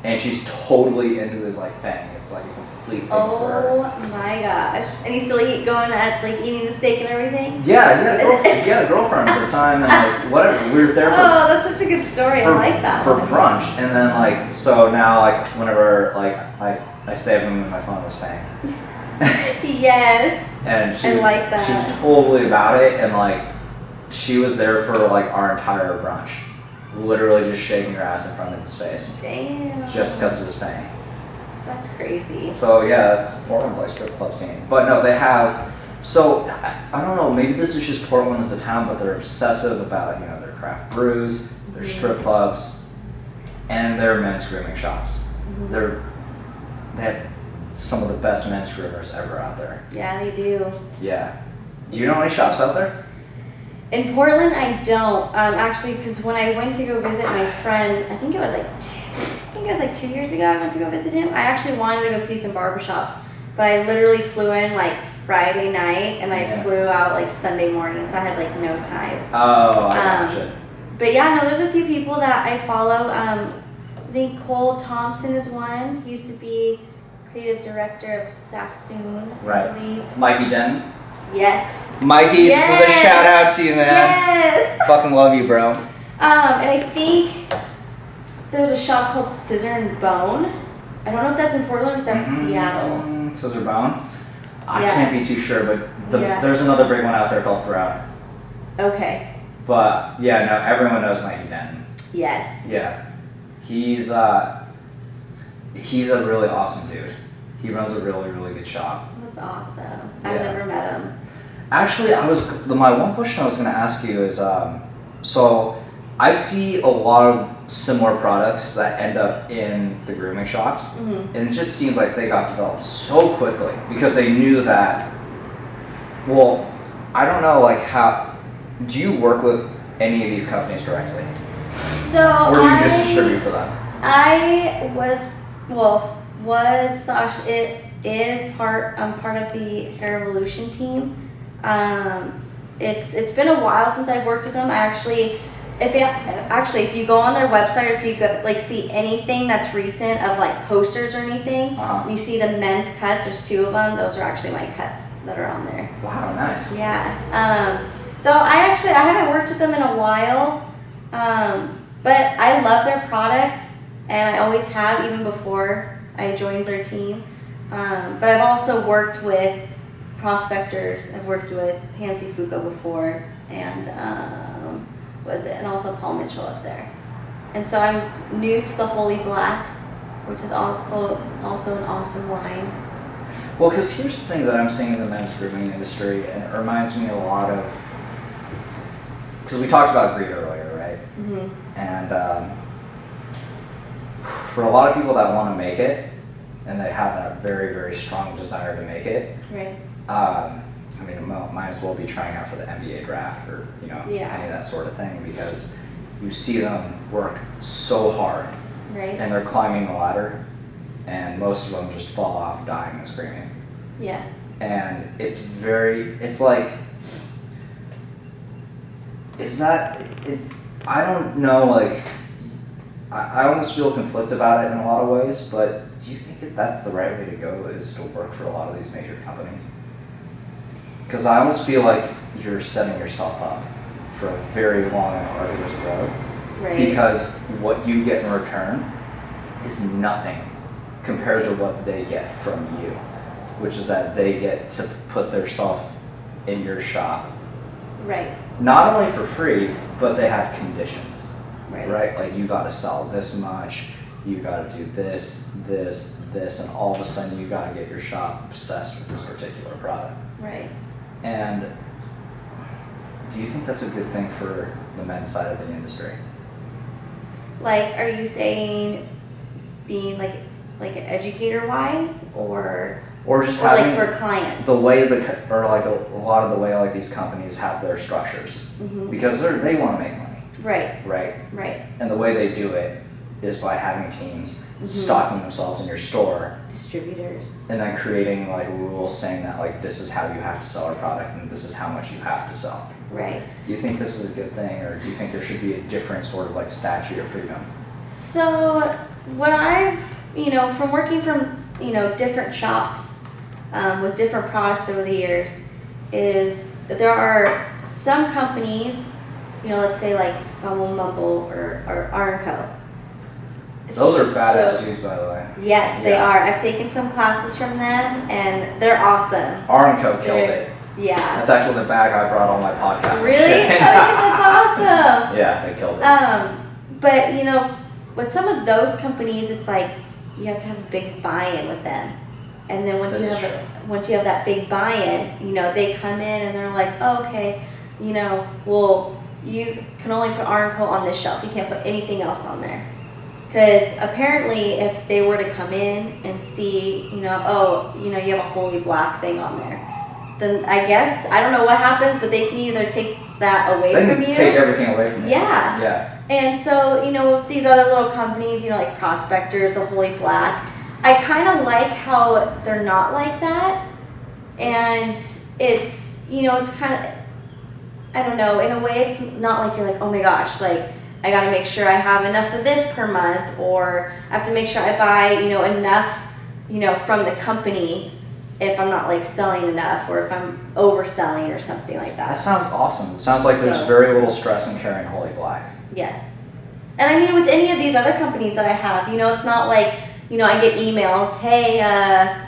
Speaker 2: and she's totally into his like fang. It's like a complete thing for her.
Speaker 3: Oh my gosh. And he's still going at like eating the steak and everything?
Speaker 2: Yeah, he had a girlfriend at the time, and like whatever. We were there for
Speaker 3: Oh, that's such a good story. I like that
Speaker 2: for
Speaker 3: one.
Speaker 2: brunch, and then like so now like whenever like I save him in my phone as Fang.
Speaker 3: Yes.
Speaker 2: And
Speaker 3: I like that.
Speaker 2: She's totally about it, and like she was there for like our entire brunch, literally just shaking her ass in front of his face,
Speaker 3: Damn.
Speaker 2: just because of his Fang.
Speaker 3: That's crazy.
Speaker 2: So yeah, that's Portland's like strip club scene. But no, they have. So I don't know. Maybe this is just Portland as a town, but they're obsessive about their craft brews, their strip clubs, and their men's grooming shops. They have some of the best men's groomers ever out there.
Speaker 3: Yeah, they do.
Speaker 2: Yeah. Do you know any shops out there?
Speaker 3: In Portland, I don't. Actually, because when I went to go visit my friend, I think it was like 2 years ago, I went to go visit him. I actually wanted to go see some barbershops, but I literally flew in like Friday night, and I flew out like Sunday morning, so I had like no time.
Speaker 2: Oh, I gotcha.
Speaker 3: But yeah, no, there's a few people that I follow. I think Cole Thompson is one. He used to be creative director of Sassoon,
Speaker 2: Right.
Speaker 3: I believe.
Speaker 2: Mikey Denton?
Speaker 3: Yes.
Speaker 2: Mikey, this is a
Speaker 3: Yes.
Speaker 2: shout out to you, man.
Speaker 3: Yes.
Speaker 2: Fucking love you, bro.
Speaker 3: And I think there's a shop called Scissor and Bone. I don't know if that's in Portland or if that's Seattle.
Speaker 2: Scissor Bone? I
Speaker 3: Yeah.
Speaker 2: can't be too sure, but
Speaker 3: Yeah.
Speaker 2: there's another big one out there called Throne.
Speaker 3: Okay.
Speaker 2: But yeah, no, everyone knows Mikey Denton.
Speaker 3: Yes.
Speaker 2: Yeah. He's a really awesome dude. He runs a really, really good shop.
Speaker 3: That's awesome. I've
Speaker 2: Yeah.
Speaker 3: never met him.
Speaker 2: Actually, my one question I was going to ask you is, so I see a lot of similar products that end up in the grooming shops, and it just seems like they got developed so quickly because they knew that. Well, I don't know, like how. Do you work with any of these companies directly,
Speaker 3: So
Speaker 2: or do you just distribute for them?
Speaker 3: I it is part. I'm part of the Hair Evolution team. It's been a while since I've worked with them. If you go on their website, or if you go like see anything that's recent of like posters or anything, you see the men's cuts. There's 2 of them. Those are actually my cuts that are on there.
Speaker 2: Wow, nice.
Speaker 3: Yeah. So I haven't worked with them in a while, but I love their product, and I always have, even before I joined their team. But I've also worked with prospectors. I've worked with Pansy Fuka before, and and also Paul Mitchell up there. And so I'm new to the Holy Black, which is also an awesome line.
Speaker 2: Well, because here's the thing that I'm seeing in the men's grooming industry, and it reminds me a lot of, because we talked about greed earlier, right?
Speaker 3: Mm-hmm.
Speaker 2: And for a lot of people that want to make it, and they have that very, very strong desire to make it,
Speaker 3: Right.
Speaker 2: I mean, might as well be trying out for the NBA draft or, you know,
Speaker 3: Yeah.
Speaker 2: any of that sort of thing, because you see them work so hard
Speaker 3: Right.
Speaker 2: and they're climbing the ladder, and most of them just fall off dying and screaming.
Speaker 3: Yeah.
Speaker 2: And it's like, is that, I don't know, like, I almost feel conflicted about it in a lot of ways, but do you think that that's the right way to go, is to work for a lot of these major companies? Because I almost feel like you're setting yourself up for a very long and arduous road.
Speaker 3: Right.
Speaker 2: Because what you get in return is nothing compared to what they get from you, which is that they get to put themselves in your shop.
Speaker 3: Right.
Speaker 2: Not only for free, but they have conditions.
Speaker 3: Right.
Speaker 2: Right? Like, you gotta sell this much, you gotta do this, this, this, and all of a sudden you gotta get your shop obsessed with this particular product.
Speaker 3: Right.
Speaker 2: And do you think that's a good thing for the men's side of the industry?
Speaker 3: Like, are you saying being like an educator wise, or
Speaker 2: Just
Speaker 3: or
Speaker 2: having
Speaker 3: like for clients?
Speaker 2: the way or like a lot of the way like these companies have their structures,
Speaker 3: Mhm.
Speaker 2: because they want to make money,
Speaker 3: Right.
Speaker 2: right?
Speaker 3: Right.
Speaker 2: And the way they do it is by having teams stocking themselves in your store,
Speaker 3: Distributors.
Speaker 2: and then creating like rules saying that like this is how you have to sell our product and this is how much you have to sell.
Speaker 3: Right.
Speaker 2: Do you think this is a good thing, or do you think there should be a different sort of like statute of freedom?
Speaker 3: So what I've, from working from, different shops with different products over the years, is that there are some companies, let's say like Bumble Mumble or R&Co.
Speaker 2: Those are badass dudes, by the way.
Speaker 3: Yes, they
Speaker 2: Yeah.
Speaker 3: are. I've taken some classes from them, and they're awesome.
Speaker 2: R&Co killed
Speaker 3: They're-
Speaker 2: it.
Speaker 3: Yeah.
Speaker 2: That's actually the bag I brought on my podcast.
Speaker 3: Really? Oh, shit, that's awesome.
Speaker 2: Yeah, they killed it.
Speaker 3: But with some of those companies, it's like you have to have a big buy-in with them, and then once
Speaker 2: This is true.
Speaker 3: once you have that big buy-in, they come in and they're like, oh, okay, well, you can only put R&Co on this shelf. You can't put anything else on there. Because apparently, if they were to come in and see, you have a Holy Black thing on there, then I guess, I don't know what happens, but they can either take that away
Speaker 2: They
Speaker 3: from
Speaker 2: can
Speaker 3: you.
Speaker 2: take everything away from you.
Speaker 3: Yeah.
Speaker 2: Yeah.
Speaker 3: And so, with these other little companies, like Prospectors, the Holy Black, I kind of like how they're not like that. And it's, it's kind of, I don't know, in a way it's not like you're like, oh my gosh, like, I got to make sure I have enough of this per month, or I have to make sure I buy, enough, from the company if I'm not like selling enough, or if I'm overselling or something like
Speaker 2: That
Speaker 3: that.
Speaker 2: sounds awesome. It sounds like there's
Speaker 3: So-
Speaker 2: very little stress in carrying Holy Black.
Speaker 3: Yes. And I mean, with any of these other companies that I have, it's not like, I get emails, hey, I'm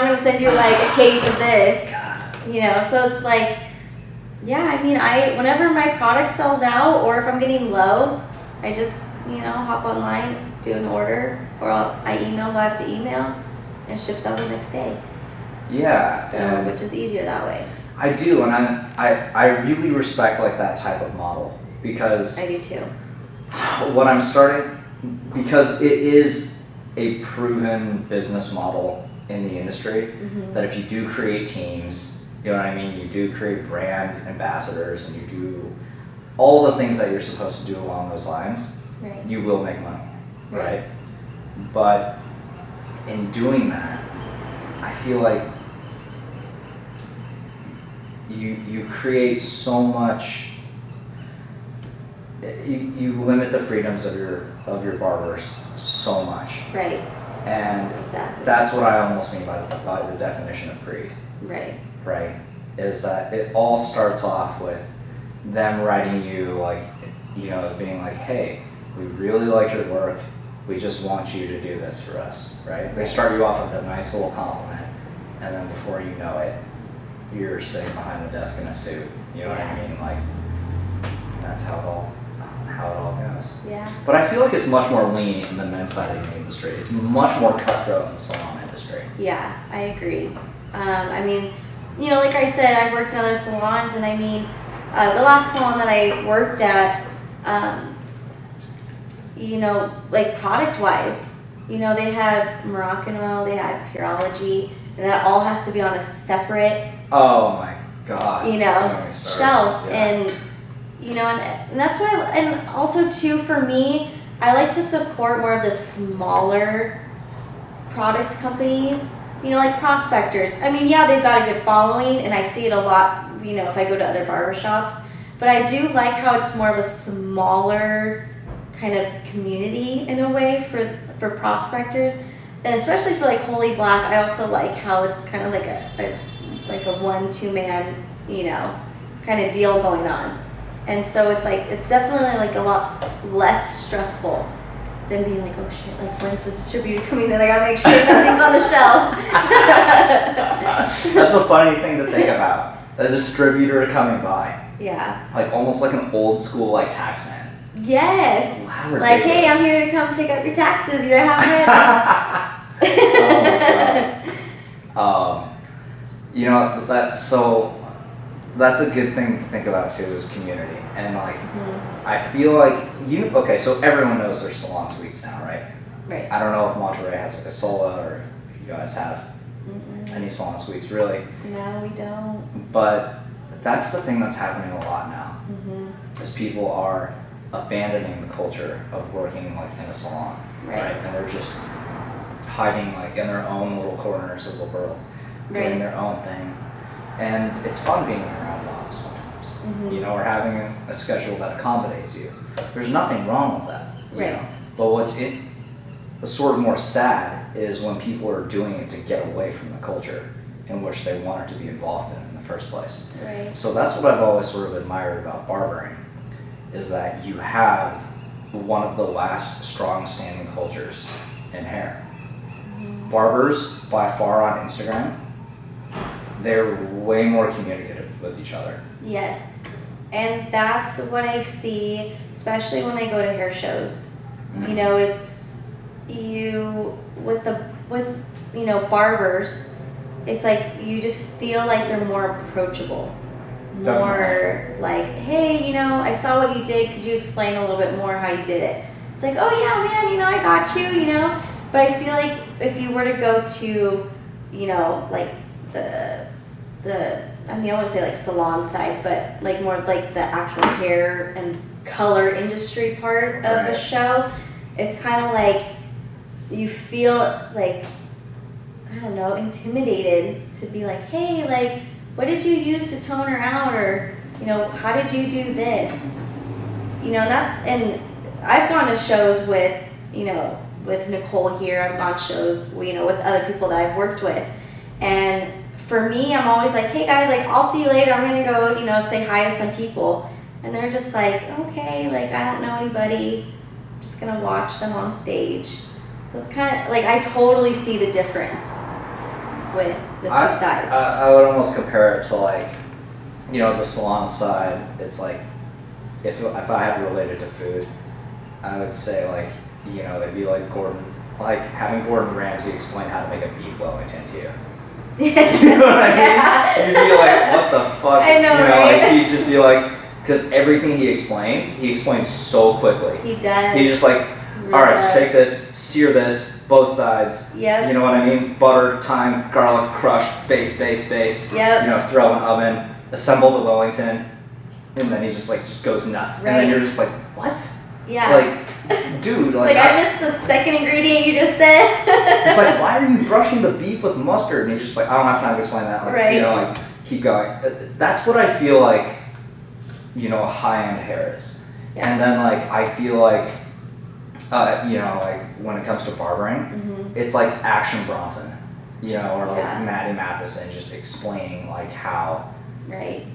Speaker 3: gonna send you like a case of this, so it's like, yeah, I mean, whenever my product sells out, or if I'm getting low, I just, hop online, do an order, or I email who I have to email, and it ships out the next day.
Speaker 2: Yeah.
Speaker 3: So,
Speaker 2: and
Speaker 3: which is easier that way.
Speaker 2: I do, and I really respect like that type of model, because
Speaker 3: I do too.
Speaker 2: what I'm starting, because it is a proven business model in the industry, that if you do create teams, you know what I mean, you do create brand ambassadors, and you do all the things that you're supposed to do along those lines,
Speaker 3: Right.
Speaker 2: you will make money,
Speaker 3: Right.
Speaker 2: right? But in doing that, I feel like you create so much. You limit the freedoms of your barbers so much,
Speaker 3: Right.
Speaker 2: and
Speaker 3: Exactly.
Speaker 2: that's what I almost mean by the definition of greed,
Speaker 3: Right.
Speaker 2: right? Is that it all starts off with them writing you like, being like, hey, we really like your work, we just want you to do this for us, right? They start you off with a nice little compliment, and then before you know it, you're sitting behind the desk in a suit. You know what I mean? Like, that's how it all goes.
Speaker 3: Yeah.
Speaker 2: But I feel like it's much more lean in the men's side of the industry. It's much more cutthroat in the salon industry.
Speaker 3: Yeah, I agree. I mean, like I said, I've worked in other salons, and I mean, the last salon that I worked at, you know, like product-wise, you know, they had Moroccan oil, they had Pureology, and that all has to be on a separate,
Speaker 2: Oh my god.
Speaker 3: you
Speaker 2: Don't
Speaker 3: know,
Speaker 2: get me started.
Speaker 3: shelf.
Speaker 2: Yeah.
Speaker 3: And, you know, and that's why, and also too, for me, I like to support more of the smaller product companies, you know, like Prospectors. I mean, yeah, they've got a good following, and I see it a lot, you know, if I go to other barbershops. But I do like how it's more of a smaller kind of community in a way for prospectors, and especially for like Holy Black. I also like how it's kind of like a 1-2 man, you know, kind of deal going on. And so it's like, it's definitely like a lot less stressful than being like, oh shit, like when's the distributor coming in? I gotta make sure nothing's on the shelf.
Speaker 2: That's a funny thing to think about. A distributor coming by.
Speaker 3: Yeah.
Speaker 2: Like almost like an old school like tax man.
Speaker 3: Yes.
Speaker 2: How
Speaker 3: Like, hey, I'm
Speaker 2: ridiculous.
Speaker 3: here to come pick up your taxes. You're gonna have it.
Speaker 2: Oh my god. You know that's a good thing to think about too, is community. And like I feel like okay, so everyone knows there's salon suites now, right?
Speaker 3: Right.
Speaker 2: I don't know if Monterey has like a Sola, or if you guys have any salon suites really.
Speaker 3: No, we don't.
Speaker 2: But that's the thing that's happening a lot now. Is people are abandoning the culture of working like in a salon,
Speaker 3: Right.
Speaker 2: And they're just hiding like in their own little corners of the world, doing
Speaker 3: Right.
Speaker 2: their own thing. And it's fun being in your own box sometimes, you know, or having a schedule that accommodates you. There's nothing wrong with that, you
Speaker 3: Right.
Speaker 2: know. But what's sort of more sad is when people are doing it to get away from the culture in which they wanted to be involved in the first place.
Speaker 3: Right.
Speaker 2: So that's what I've always sort of admired about barbering, is that you have one of the last strong standing cultures in hair. Barbers, by far on Instagram, they're way more communicative with each other.
Speaker 3: Yes. And that's what I see, especially when I go to hair shows. You know, it's with you know, barbers, it's like you just feel like they're more approachable. More like, hey, you know, I saw what you did. Could you explain a little bit more how you did it? It's like, oh yeah, man, you know, I got you, you know. But I feel like if you were to go to, you know, like the I mean, I wouldn't say like salon side, but like more like the actual hair and color industry part of a show, it's kind of like you feel like, I don't know, intimidated to be like, hey, like, what did you use to tone her out? Or, you know, how did you do this? You know, and I've gone to shows with, you know, with Nicole here. I've gone to shows, you know, with other people that I've worked with. And for me, I'm always like, hey guys, like, I'll see you later. I'm going to go, you know, say hi to some people. And they're just like, okay, like, I don't know anybody. I'm just going to watch them on stage. So it's kind of like, I totally see the difference with the two sides.
Speaker 2: I would almost compare it to like, you know, the salon side. It's like, if I had to relate it to food, I would say like, you know, it'd be like having Gordon Ramsay explain how to make a beef Wellington to you. You know what I mean? You'd be like, what the fuck?
Speaker 3: I know,
Speaker 2: you know,
Speaker 3: right?
Speaker 2: like he'd just be like, because everything he explains so quickly.
Speaker 3: He does.
Speaker 2: He's just like, all right, so take this, sear this, both sides.
Speaker 3: Yep.
Speaker 2: You know what I mean? Butter, thyme, garlic, crush, base.
Speaker 3: Yep.
Speaker 2: You know, throw in oven, assemble the Wellington, and then he just goes nuts.
Speaker 3: Right.
Speaker 2: And then you're just like, what?
Speaker 3: Yeah.
Speaker 2: Like, dude, like,
Speaker 3: I missed the second ingredient you just said.
Speaker 2: it's like, why are you brushing the beef with mustard? And he's just like, I don't have time to explain that. Like,
Speaker 3: Right.
Speaker 2: You know, like, keep going. That's what I feel like, you know, high-end hair is.
Speaker 3: Yeah.
Speaker 2: And then, like, I feel like, you know, like, when it comes to barbering, it's like Action Bronson, you know, or like Maddie Matheson just explaining, like, how,
Speaker 3: Right.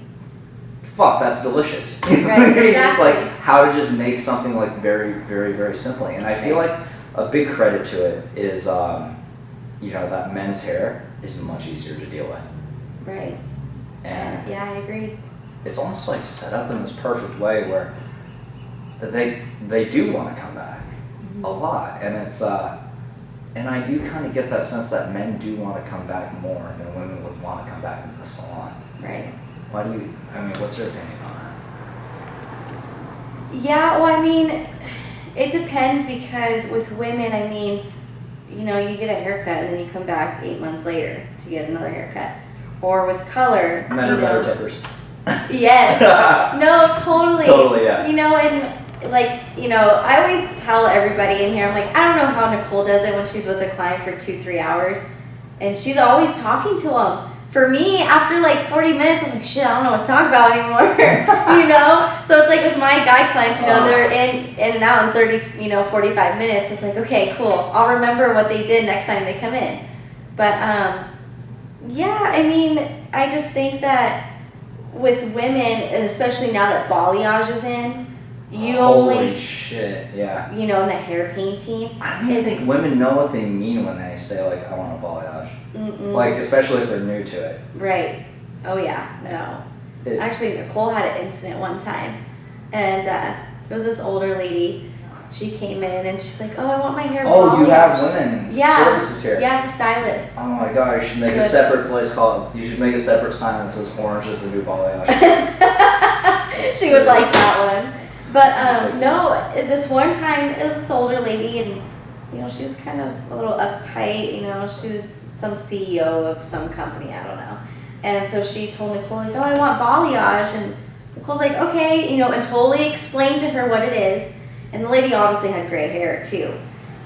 Speaker 2: fuck, that's delicious.
Speaker 3: Right,
Speaker 2: It's just
Speaker 3: exactly.
Speaker 2: like how to just make something like very, very, very simply. And I feel like a big credit to it is, you know, that men's hair is much easier to deal with.
Speaker 3: Right.
Speaker 2: And
Speaker 3: Yeah, I agree.
Speaker 2: it's almost like set up in this perfect way where they do want to come back a lot. And it's, and I do kind of get that sense that men do want to come back more than women would want to come back into the salon.
Speaker 3: Right.
Speaker 2: Why do you, I mean, what's your opinion on that?
Speaker 3: Yeah, well, I mean, It depends because with women, I mean, you know, you get a haircut and then you come back 8 months later to get another haircut. Or with color.
Speaker 2: Men are better tippers.
Speaker 3: Yes. No, totally.
Speaker 2: Totally, yeah.
Speaker 3: You know, and like, you know, I always tell everybody in here, I'm like, I don't know how Nicole does it when she's with a client for 2-3 hours. And she's always talking to them. For me, after like 40 minutes, I'm like, shit, I don't know what to talk about anymore. You know? So it's like with my guy clients, you know, they're in and out in 30, you know, 45 minutes. It's like, okay, cool. I'll remember what they did next time they come in. But, yeah, I mean, I just think that with women, and especially now that balayage is in, you
Speaker 2: Holy
Speaker 3: only,
Speaker 2: shit, yeah.
Speaker 3: you know, in the hair painting.
Speaker 2: I don't even think women know what they mean when they say, like, I want a balayage.
Speaker 3: Mm-mm.
Speaker 2: Like, especially if they're new to it.
Speaker 3: Right. Oh, yeah. No.
Speaker 2: It's,
Speaker 3: Actually, Nicole had an incident one time. And it was this older lady. She came in and she's like, oh, I want my hair
Speaker 2: oh, you
Speaker 3: balayage.
Speaker 2: have women's services here.
Speaker 3: Yeah, I'm a stylist.
Speaker 2: Oh my god, you should make a separate place called, you should make a separate sign that says orange is the new balayage.
Speaker 3: She would like that one. But no, this one time it was this older lady, and you know, she was kind of a little uptight. You know, she was some CEO of some company, I don't know. And so she told Nicole, like, oh, I want balayage, and Nicole's like, okay, you know, and totally explained to her what it is. And the lady obviously had gray hair too.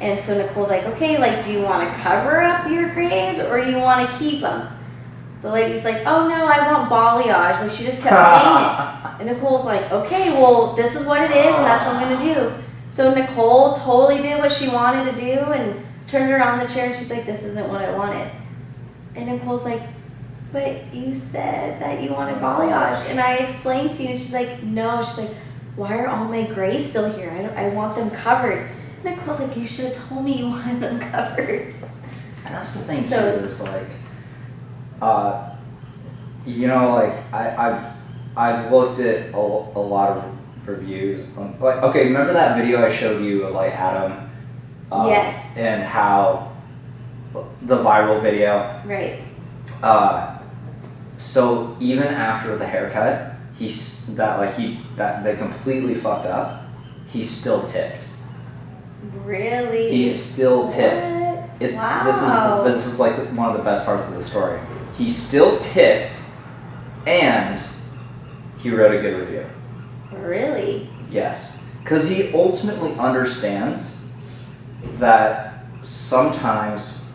Speaker 3: And so Nicole's like, okay, like, do you want to cover up your grays or you want to keep them? The lady's like, oh no, I want balayage. Like, she just kept saying it. And Nicole's like, okay, well, this is what it is, and that's what I'm going to do. So Nicole totally did what she wanted to do and turned around the chair, and she's like, this isn't what I wanted. And Nicole's like, but you said that you wanted balayage. And I explained to you, and she's like, no. She's like, why are all my grays still here? I want them covered. And Nicole's like, you should have told me you wanted them covered.
Speaker 2: And that's the thing,
Speaker 3: So
Speaker 2: too, is like, you know, like, I've looked at a lot of reviews. Like, okay, remember that video I showed you of, like, Adam?
Speaker 3: Yes.
Speaker 2: And how the viral video.
Speaker 3: Right.
Speaker 2: So even after the haircut, that they completely fucked up, he still tipped.
Speaker 3: Really?
Speaker 2: He still tipped.
Speaker 3: What? Wow.
Speaker 2: This is like one of the best parts of the story. He still tipped, and he wrote a good review.
Speaker 3: Really?
Speaker 2: Yes, because he ultimately understands that sometimes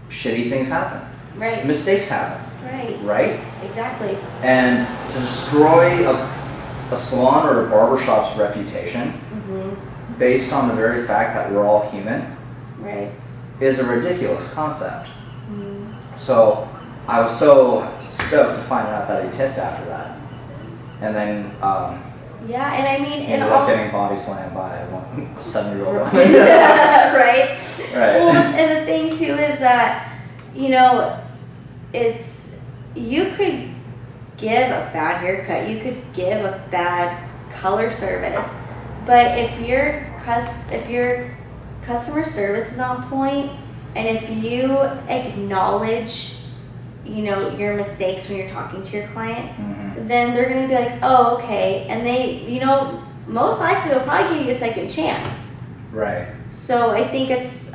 Speaker 2: shitty things happen.
Speaker 3: Right.
Speaker 2: Mistakes happen.
Speaker 3: Right.
Speaker 2: Right?
Speaker 3: Exactly.
Speaker 2: And to destroy a salon or a barbershop's reputation
Speaker 3: Mm-hmm.
Speaker 2: based on the very fact that we're all human
Speaker 3: Right.
Speaker 2: is a ridiculous concept.
Speaker 3: Mm-hmm.
Speaker 2: So I was so stoked to find out that he tipped after that. And then
Speaker 3: Yeah, and I mean,
Speaker 2: he
Speaker 3: in
Speaker 2: ended
Speaker 3: all
Speaker 2: up getting body slammed by a 7-year-old woman.
Speaker 3: right.
Speaker 2: Right.
Speaker 3: Well, and the thing too is that, you know, you could give a bad haircut, you could give a bad color service, but if your customer service is on point, and if you acknowledge, you know, your mistakes when you're talking to your client,
Speaker 2: Mm-hmm.
Speaker 3: then they're gonna be like, oh, okay, and they, you know, most likely will probably give you a second chance.
Speaker 2: Right.
Speaker 3: So I think it's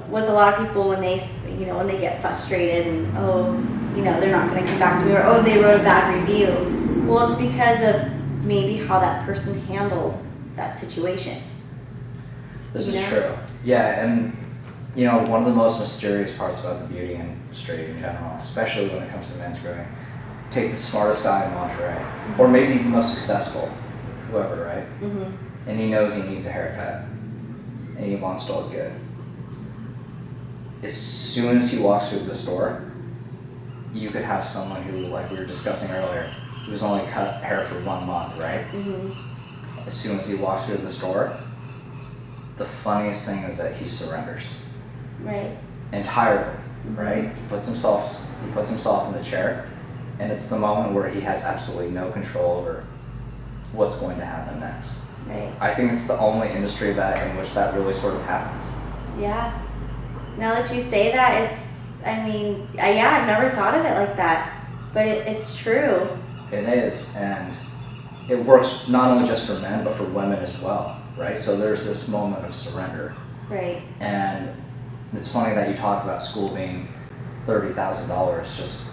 Speaker 3: with a lot of people when they, you know, when they get frustrated and, oh, you know, they're not going to come back to me, or, oh, they wrote a bad review. Well, it's because of maybe how that person handled that situation.
Speaker 2: This
Speaker 3: You
Speaker 2: is
Speaker 3: know?
Speaker 2: true. Yeah, and you know, one of the most mysterious parts about the beauty industry in general, especially when it comes to men's grooming, take the smartest guy in Monterey, or maybe the most successful, whoever, right?
Speaker 3: Mm-hmm.
Speaker 2: And he knows he needs a haircut, and he wants to look good. As soon as he walks through the store, you could have someone who, like we were discussing earlier, who's only cut hair for 1 month, right?
Speaker 3: Mm-hmm.
Speaker 2: As soon as he walks through the store, the funniest thing is that he surrenders
Speaker 3: Right.
Speaker 2: entirely, right? He puts himself in the chair, and it's the moment where he has absolutely no control over what's going to happen next.
Speaker 3: Right.
Speaker 2: I think it's the only industry in which that really sort of happens.
Speaker 3: Yeah. Now that you say that, I've never thought of it like that, but it's true.
Speaker 2: It is, and it works not only just for men, but for women as well. right? So there's this moment of surrender.
Speaker 3: Right.
Speaker 2: And it's funny that you talk about school being $30,000 just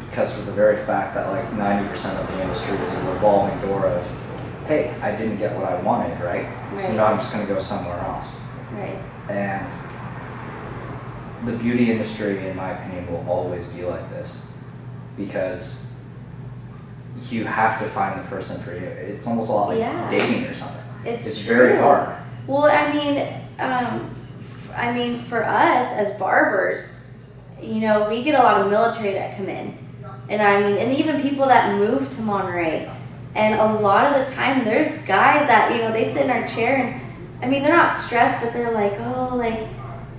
Speaker 2: because of the very fact that like 90% of the industry is a revolving door of, hey, I didn't get what I wanted, right? So now I'm just going to go somewhere else.
Speaker 3: Right.
Speaker 2: And the beauty industry, in my opinion, will always be like this because you have to find the person for you. It's almost a lot like dating or something. It's very hard.
Speaker 3: Well, I mean, for us as barbers, you know, we get a lot of military that come in, and even people that move to Monterey, and a lot of the time there's guys that, you know, they sit in our chair and, I mean, they're not stressed, but they're like, oh, like,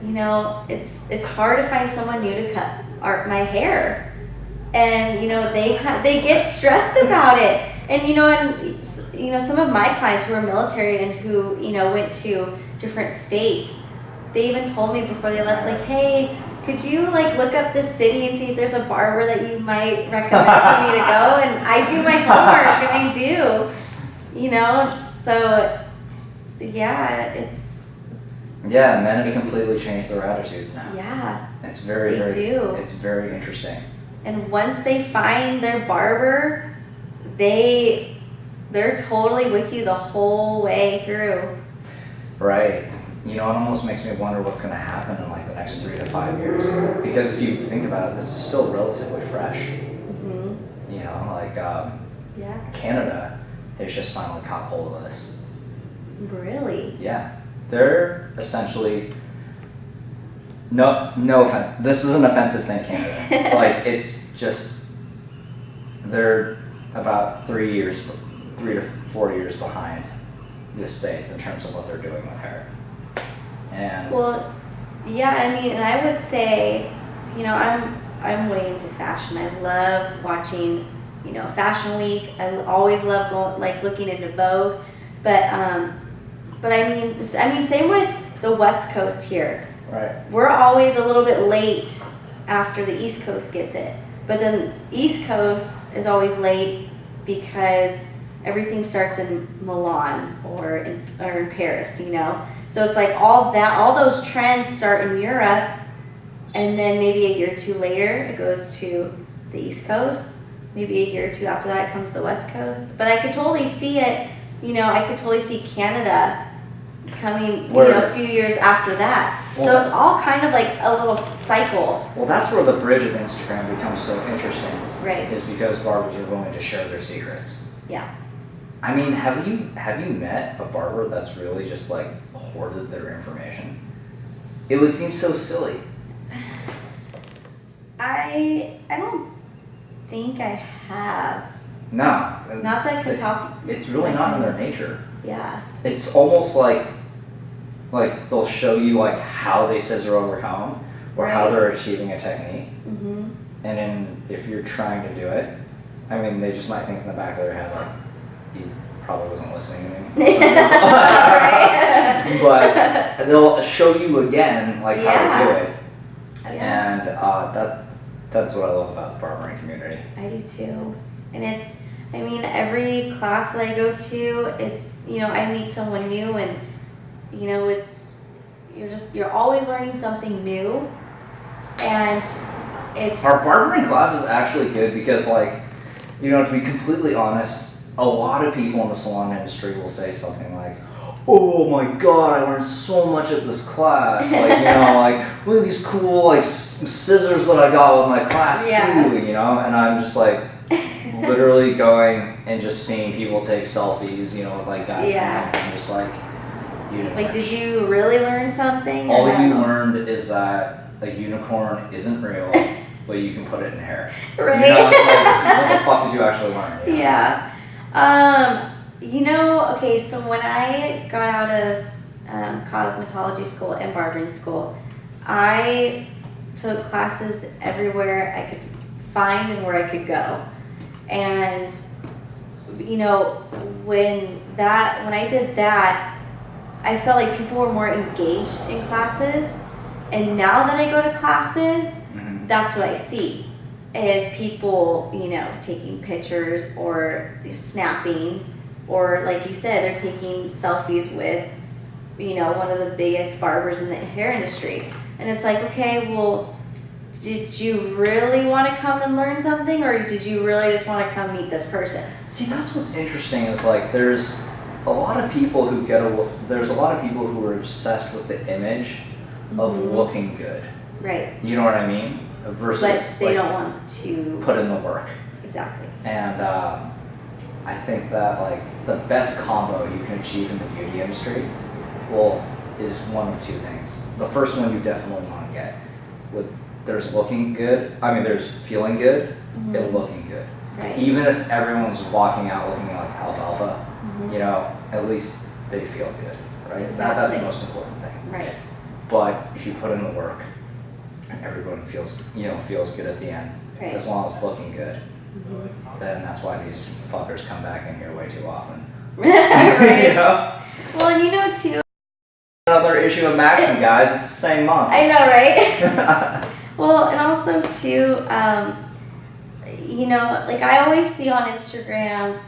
Speaker 3: you know, it's hard to find someone new to cut my hair, and you know, they get stressed about it, and you know, some of my clients who are military and who, you know, went to different states, they even told me before they left, like, hey, could you like look up this city and see if there's a barber that you might recommend for me to go? And I do my homework, and I do, you know, so yeah,
Speaker 2: yeah, men have completely changed their attitudes now.
Speaker 3: Yeah.
Speaker 2: It's very
Speaker 3: do.
Speaker 2: It's very interesting.
Speaker 3: And once they find their barber, they're totally with you the whole way through.
Speaker 2: Right. You know, it almost makes me wonder what's going to happen in like the next 3 to 5 years. Because if you think about it, this is still relatively fresh. Mm-hmm. You know, like Canada has just finally caught hold of this.
Speaker 3: Really?
Speaker 2: Yeah. They're essentially, no offense, this is an offensive thing, Canada. Like, it's just, they're about 3 to 4 years behind the States in terms of what they're doing with hair. And
Speaker 3: well, yeah, I mean, and I would say, you know, I'm way into fashion. I love watching, you know, Fashion Week. I always love going, like, looking into Vogue, but I mean, same with the West Coast here.
Speaker 2: right.
Speaker 3: We're always a little bit late after the East Coast gets it, but then East Coast is always late because everything starts in Milan or in Paris, you know. So it's like all those trends start in Europe, and then maybe a year or two later it goes to the East Coast. Maybe a year or two after that it comes to the West Coast. But I could totally see it, you know, I could totally see Canada coming, you know, a few years after that.
Speaker 2: Well,
Speaker 3: so it's all kind of like a little cycle.
Speaker 2: Well, that's where the bridge of Instagram becomes so interesting.
Speaker 3: Right.
Speaker 2: Is because barbers are willing to share their secrets.
Speaker 3: Yeah.
Speaker 2: I mean, have you met a barber that's really just like hoarded their information? It would seem so silly.
Speaker 3: I don't think I have.
Speaker 2: No.
Speaker 3: Not that I can talk.
Speaker 2: It's really not in their nature.
Speaker 3: Yeah.
Speaker 2: It's almost like they'll show you like how they scissor over comb or how they're achieving a technique. Mm-hmm. And then if you're trying to do it, I mean, they just might think in the back of their head like, he probably wasn't listening to me. But they'll show you again like how to do it. And that's what I love about the barbering community. I
Speaker 3: do too. And I mean, every class that I go to, it's, you know, I meet someone new, and, you know, you're always learning something new. And
Speaker 2: our barbering class is actually good because, like, you know, to be completely honest, a lot of people in the salon industry will say something like, oh my god, I learned so much at this class. Like, you know, like, look at these cool, like, scissors that I got with my class too, you know? And I'm just like, literally going and just seeing people take selfies, you know, with like guys. And I'm just like, you didn't
Speaker 3: like, did you really learn something?
Speaker 2: All you learned is that a unicorn isn't real, but you can put it in hair.
Speaker 3: Right.
Speaker 2: You know, it's like, what the fuck did you actually learn? You know?
Speaker 3: Yeah. You know, okay, so when I got out of cosmetology school and barbering school, I took classes everywhere I could find and where I could go. And, you know, when I did that, I felt like people were more engaged in classes. And now that I go to classes, that's what I see, is people, you know, taking pictures or snapping or like you said, they're taking selfies with, you know, one of the biggest barbers in the hair industry. And it's like, okay, well, did you really want to come and learn something, or did you really just want to come meet this person?
Speaker 2: See, that's what's interesting is like there's a lot of people who there's a lot of people who are obsessed with the image of looking good.
Speaker 3: Right.
Speaker 2: You know what I mean? Versus
Speaker 3: But they
Speaker 2: like,
Speaker 3: don't want to
Speaker 2: put in the work.
Speaker 3: Exactly.
Speaker 2: And I think that like the best combo you can achieve in the beauty industry, is one of two things. The first one you definitely want to get there's looking good. I mean, there's feeling good and looking good.
Speaker 3: Right.
Speaker 2: Even if everyone's walking out looking like alfalfa, you know, at least they feel good, right?
Speaker 3: Exactly.
Speaker 2: That's the most important thing.
Speaker 3: Right.
Speaker 2: But if you put in the work, and everyone feels good at the end,
Speaker 3: Right.
Speaker 2: as long as looking good, then that's why these fuckers come back in here way too often.
Speaker 3: Right.
Speaker 2: You know?
Speaker 3: Well, and you know too.
Speaker 2: Another issue of Maxim, guys. It's the same month.
Speaker 3: I know, right? Well, and also too, you know, like I always see on Instagram,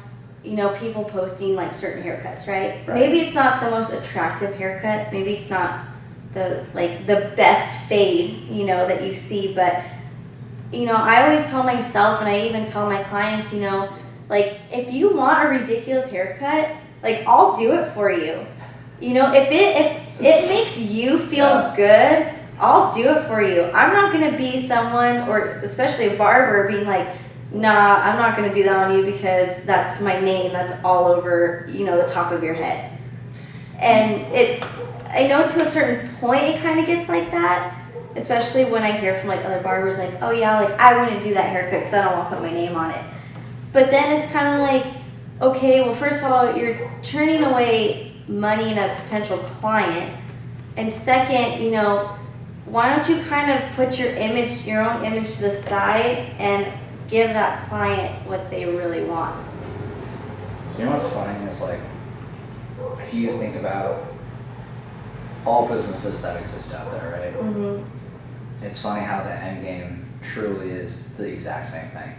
Speaker 3: you know, people posting like certain haircuts, right? Maybe it's not the most attractive haircut. Maybe it's not the best fade, you know, that you see. But, you know, I always tell myself, and I even tell my clients, you know, like if you want a ridiculous haircut, like I'll do it for you. You know, if it makes you feel good, I'll do it for you. I'm not going to be someone, or especially a barber, being like, nah, I'm not going to do that on you because that's my name. That's all over, you know, the top of your head. And I know to a certain point it kind of gets like that, especially when I hear from like other barbers like, oh yeah, like I wouldn't do that haircut because I don't want to put my name on it. But then it's kind of like, okay, well, first of all, you're turning away money in a potential client. And second, you know, why don't you kind of put your own image to the side and give that client what they really want?
Speaker 2: You know what's funny is like, if you think about all businesses that exist out there, right? It's funny how the end game truly is the exact same thing,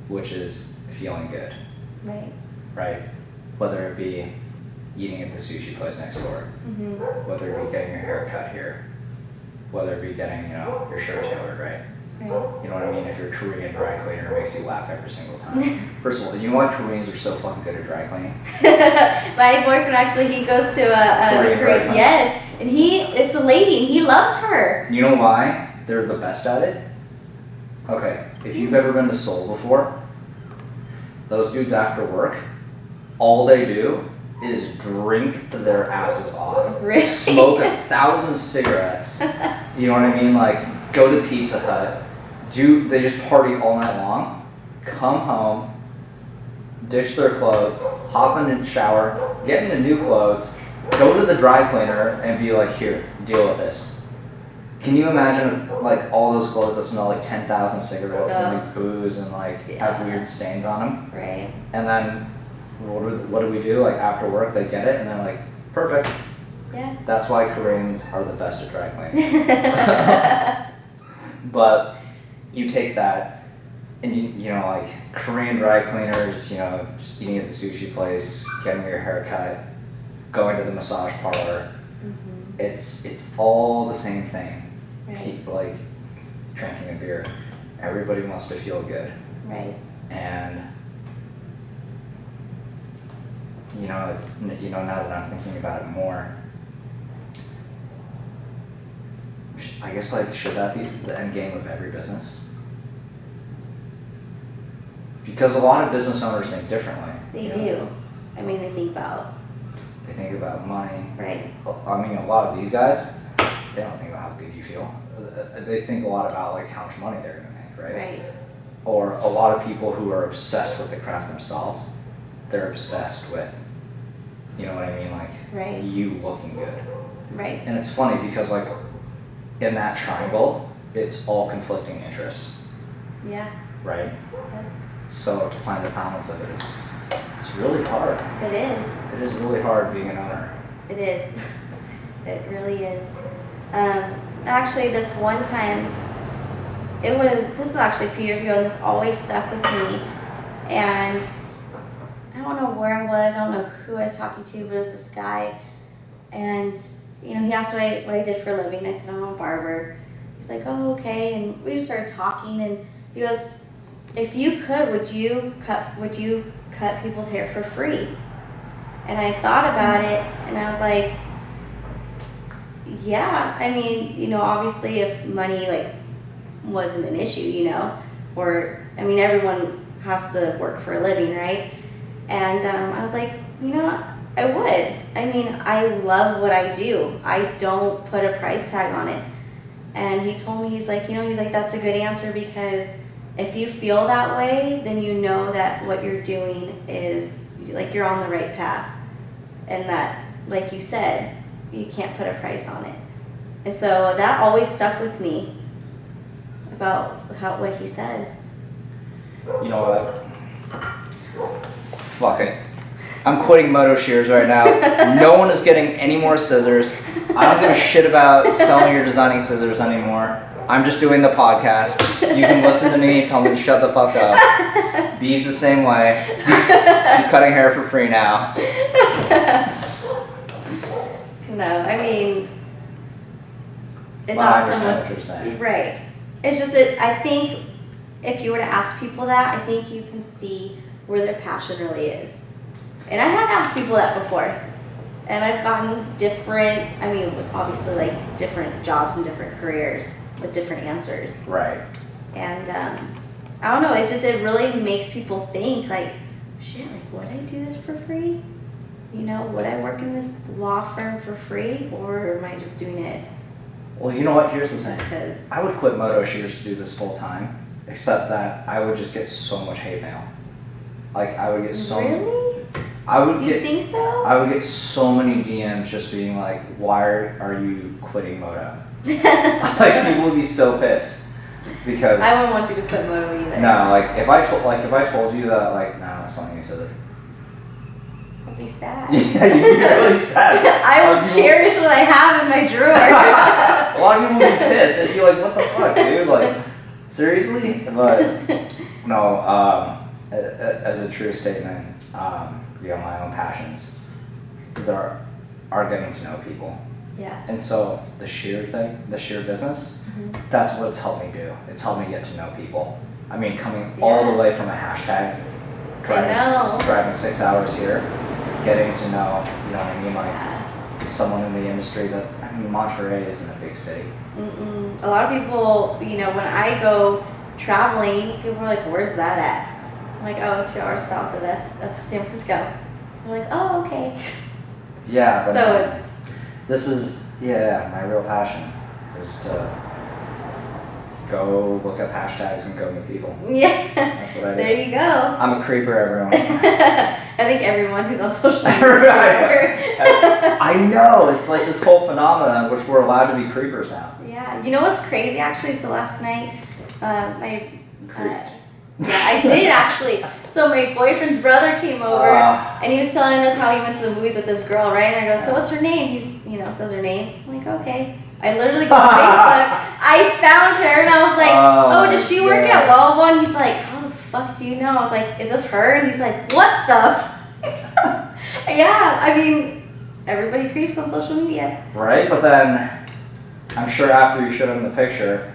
Speaker 2: which is feeling good.
Speaker 3: Right.
Speaker 2: Right? Whether it be eating at the sushi place next door, whether it be getting your hair cut here, whether it be getting, you know, your shirt tailored, right?
Speaker 3: Right.
Speaker 2: You know what I mean? If you're a Korean dry cleaner, it makes you laugh every single time. First of all, you know why Koreans are so fucking good at dry cleaning?
Speaker 3: My boyfriend actually, he goes to a
Speaker 2: Korean dry cleaner?
Speaker 3: yes, and it's a lady, and he loves her.
Speaker 2: You know why they're the best at it? Okay, if you've ever been to Seoul before, those dudes after work, all they do is drink their asses off.
Speaker 3: Really?
Speaker 2: Smoke 1,000 cigarettes. You know what I mean? Like, go to Pizza Hut. They just party all night long. Come home, ditch their clothes, hop in the shower, get into new clothes, go to the dry cleaner and be like, here, deal with this. Can you imagine like all those clothes that smell like 10,000 cigarettes and like booze and like have weird stains on them?
Speaker 3: Right.
Speaker 2: And then what do we do? Like after work, they get it and they're like, perfect.
Speaker 3: Yeah.
Speaker 2: That's why Koreans are the best at dry cleaning. But you take that and you know, like Korean dry cleaners, you know, just eating at the sushi place, getting your hair cut, going to the massage parlor. It's all the same thing.
Speaker 3: Right.
Speaker 2: People like drinking a beer. Everybody wants to feel good.
Speaker 3: Right.
Speaker 2: And you know, now that I'm thinking about it more, I guess like should that be the end game of every business? Because a lot of business owners think differently.
Speaker 3: They do. I mean, they think about money.
Speaker 2: Right. I mean, a lot of these guys, they don't think about how good you feel. They think a lot about like how much money they're gonna make, right?
Speaker 3: Right.
Speaker 2: Or a lot of people who are obsessed with the craft themselves, they're obsessed with, you know what I mean, like you looking good.
Speaker 3: Right.
Speaker 2: And it's funny because like in that triangle, it's all conflicting interests.
Speaker 3: Yeah.
Speaker 2: Right?
Speaker 3: Yeah.
Speaker 2: So to find the balance of it it's really hard.
Speaker 3: It is.
Speaker 2: It is really hard being an owner.
Speaker 3: It is. It really is. Actually, this one time, this was actually a few years ago, and this always stuck with me. And I don't know where I was. I don't know who I was talking to, but it was this guy. And, you know, he asked what I did for a living. I said, I'm a barber. He's like, oh, okay. And we just started talking. And he goes, if you could, would you cut people's hair for free? And I thought about it, and I was like, yeah. I mean, you know, obviously if money, like, wasn't an issue, you know, or, I mean, everyone has to work for a living, right? And I was like, you know, I would. I mean, I love what I do. I don't put a price tag on it. And he told me, he's like, that's a good answer, because if you feel that way, then you know that what you're doing is, like, you're on the right path. And that, like you said, you can't put a price on it. And so that always stuck with me about what he said.
Speaker 2: You know what? Fuck it. I'm quitting Moto Shears right now. No one is getting any more scissors. I don't give a shit about selling or designing scissors anymore. I'm just doing the podcast. You can listen to me, tell me to shut the fuck up. Bee's the same way. She's cutting hair for free now.
Speaker 3: No, I mean, it's
Speaker 2: Well, I
Speaker 3: awesome.
Speaker 2: understand what you're saying.
Speaker 3: Right. It's just that I think if you were to ask people that, I think you can see where their passion really is. And I have asked people that before. And I've gotten different, I mean, obviously, like, different jobs and different careers with different answers.
Speaker 2: Right.
Speaker 3: And I don't know, it really makes people think, like, shit, like, would I do this for free? You know, would I work in this law firm for free, or am I just doing it
Speaker 2: Well, you know what? Here's the
Speaker 3: just
Speaker 2: thing.
Speaker 3: because?
Speaker 2: I would quit Moto Shears to do this full time, except that I would just get so much hate mail. Like, I would get so
Speaker 3: Really?
Speaker 2: I would
Speaker 3: You
Speaker 2: get
Speaker 3: think so?
Speaker 2: I would get so many DMs just being like, "Why are you quitting Moto?" Like, people would be so pissed because
Speaker 3: I wouldn't want you to quit Moto either.
Speaker 2: no, like if I told you that, like, no, it's something you said.
Speaker 3: I'd be sad.
Speaker 2: Yeah, you'd be really sad.
Speaker 3: I will cherish what I have in my drawer.
Speaker 2: A lot of people would be pissed. They'd be like, "What the fuck, dude? Like, seriously?" But no, as a true statement, you know, my own passions are getting to know people.
Speaker 3: Yeah.
Speaker 2: And so the shear thing, the shear business,
Speaker 3: Mhm.
Speaker 2: that's what it's helped me do. It's helped me get to know people. I mean, coming all the
Speaker 3: Yeah.
Speaker 2: way from a hashtag,
Speaker 3: know.
Speaker 2: driving 6 hours here, getting to know, you know what I mean, like
Speaker 3: Yeah.
Speaker 2: someone in the industry that, I mean, Monterey isn't a big city.
Speaker 3: A lot of people, you know, when I go traveling, people are like, "Where's that at?" I'm like, "Oh, 2 hours south of San Francisco." They're like, "Oh, okay."
Speaker 2: Yeah, but
Speaker 3: So it's
Speaker 2: this is, yeah, my real passion is to go look up hashtags and go meet people.
Speaker 3: yeah.
Speaker 2: That's what I do.
Speaker 3: There you go.
Speaker 2: I'm a creeper, everyone.
Speaker 3: I think everyone who's on social media.
Speaker 2: I know, it's like this whole phenomenon in which we're allowed to be creepers now.
Speaker 3: Yeah. You know what's crazy actually? So last night, my
Speaker 2: Creeped.
Speaker 3: yeah, I did actually. So my boyfriend's brother came over and he was telling us how he went to the movies with this girl, right? And I go, "So what's her name?" He's, you know, says her name. I'm like, "Okay." I literally go on Facebook. I found her and I was like, "Oh, does she work at Wall One?" He's like, "How the fuck do you know?" I was like, "Is this her?" And he's like, "What the?" Yeah, I mean, everybody creeps on social media.
Speaker 2: Right? But then, I'm sure after you showed him the picture,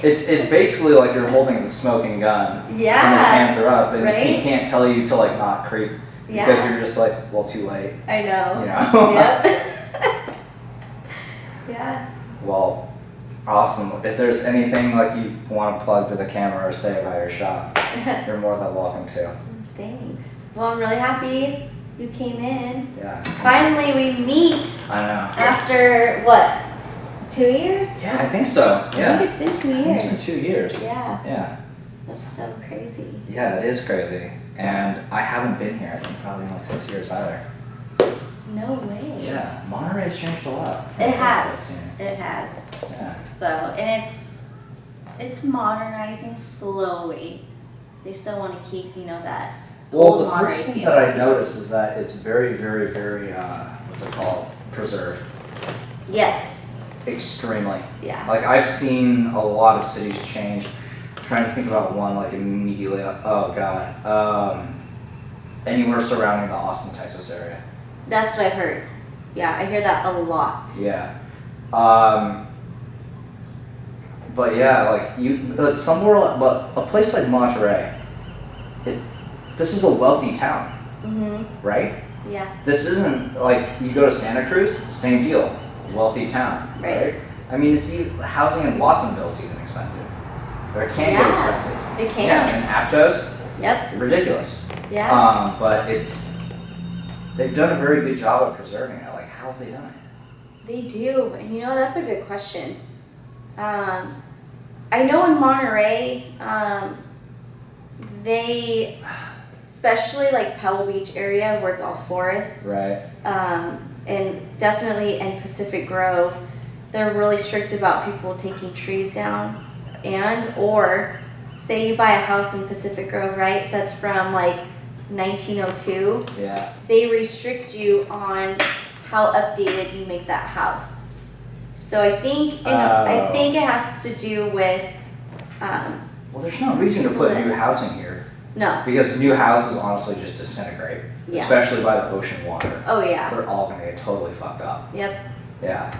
Speaker 2: it's basically like you're holding the smoking gun.
Speaker 3: Yeah.
Speaker 2: And his hands are up, and
Speaker 3: Right?
Speaker 2: he can't tell you to, like, not creep.
Speaker 3: Yeah.
Speaker 2: Because you're just like, well, too late.
Speaker 3: I know.
Speaker 2: You know?
Speaker 3: Yep. Yeah.
Speaker 2: Well, awesome. If there's anything like you want to plug to the camera or say about your shop, you're more than welcome to.
Speaker 3: Thanks. Well, I'm really happy you came in.
Speaker 2: Yeah.
Speaker 3: Finally, we meet
Speaker 2: I know.
Speaker 3: after what? 2 years?
Speaker 2: Yeah, I think so. Yeah.
Speaker 3: I think it's been 2
Speaker 2: I think
Speaker 3: years.
Speaker 2: it's been 2 years.
Speaker 3: Yeah.
Speaker 2: Yeah.
Speaker 3: That's so crazy.
Speaker 2: Yeah, it is crazy. And I haven't been here, I think, probably in like 6 years either.
Speaker 3: No way.
Speaker 2: Yeah, Monterey's changed a lot.
Speaker 3: It has. It has.
Speaker 2: Yeah.
Speaker 3: So, and it's modernizing slowly. They still want to keep, you know, that
Speaker 2: Well,
Speaker 3: old
Speaker 2: the
Speaker 3: Monterey
Speaker 2: first thing
Speaker 3: feel
Speaker 2: that I
Speaker 3: too.
Speaker 2: noticed is that it's very, very, very, what's it called? Preserved.
Speaker 3: Yes.
Speaker 2: Extremely.
Speaker 3: Yeah.
Speaker 2: Like, I've seen a lot of cities change. I'm trying to think about one, like, immediately. Oh, God. anywhere surrounding the Austin, Texas area.
Speaker 3: That's what I've heard. Yeah, I hear that a lot.
Speaker 2: Yeah. But yeah, like but a place like Monterey, this is a wealthy town, right?
Speaker 3: Yeah.
Speaker 2: This isn't like you go to Santa Cruz, same deal, wealthy town, right? I mean, housing in Watsonville is even expensive. Or it can get expensive.
Speaker 3: It can.
Speaker 2: Yeah, and Aptos,
Speaker 3: Yep.
Speaker 2: ridiculous.
Speaker 3: Yeah.
Speaker 2: But they've done a very good job of preserving it. Like, how have they done it?
Speaker 3: They do, and that's a good question. I know in Monterey, they, especially like Pebble Beach area where it's all forest,
Speaker 2: Right.
Speaker 3: and definitely in Pacific Grove, they're really strict about people taking trees down, or say you buy a house in Pacific Grove, right? That's from like 1902.
Speaker 2: Yeah.
Speaker 3: They restrict you on how updated you make that house. So I think it has to do with
Speaker 2: Well, there's no reason to put new housing here
Speaker 3: no.
Speaker 2: because new houses honestly just disintegrate,
Speaker 3: Yeah.
Speaker 2: especially by the ocean water.
Speaker 3: Oh yeah.
Speaker 2: They're all gonna get totally fucked up.
Speaker 3: Yep.
Speaker 2: Yeah.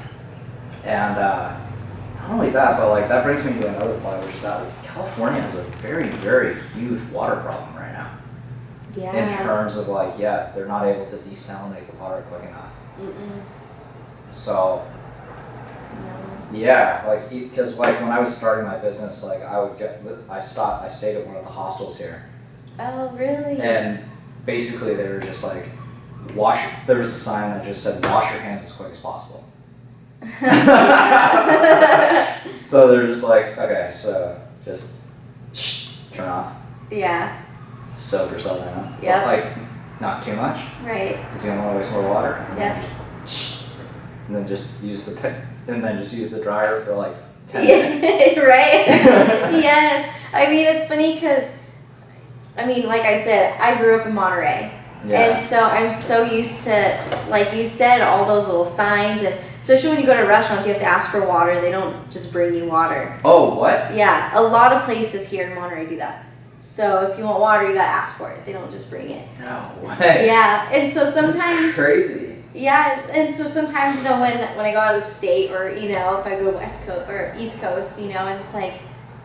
Speaker 2: And not only that, but like that brings me to another point, which is that California has a very, very huge water problem right now.
Speaker 3: Yeah.
Speaker 2: In terms of like, they're not able to desalinate the water quick enough. So, yeah, like, because like when I was starting my business, like I stayed at one of the hostels here.
Speaker 3: Oh really?
Speaker 2: And basically they were just like, there was a sign that just said, wash your hands as quick as possible. So they're just like, okay, so just turn off.
Speaker 3: Yeah.
Speaker 2: Soak yourself down.
Speaker 3: Yep.
Speaker 2: But like, not too much,
Speaker 3: Right.
Speaker 2: because you don't want to waste more water. And
Speaker 3: Yep.
Speaker 2: then just use the dryer for like 10
Speaker 3: Yeah,
Speaker 2: minutes.
Speaker 3: right? Yes. I mean, it's funny because, like I said, I grew up in Monterey.
Speaker 2: Yeah.
Speaker 3: And so I'm so used to, like you said, all those little signs. And especially when you go to restaurants, you have to ask for water. They don't just bring you water.
Speaker 2: Oh, what?
Speaker 3: Yeah, a lot of places here in Monterey do that. So if you want water, you gotta ask for it. They don't just bring it.
Speaker 2: No way.
Speaker 3: Yeah, and so sometimes...
Speaker 2: That's crazy.
Speaker 3: Yeah, and so sometimes, when I go out of the state or, if I go West Coast or East Coast, and it's like,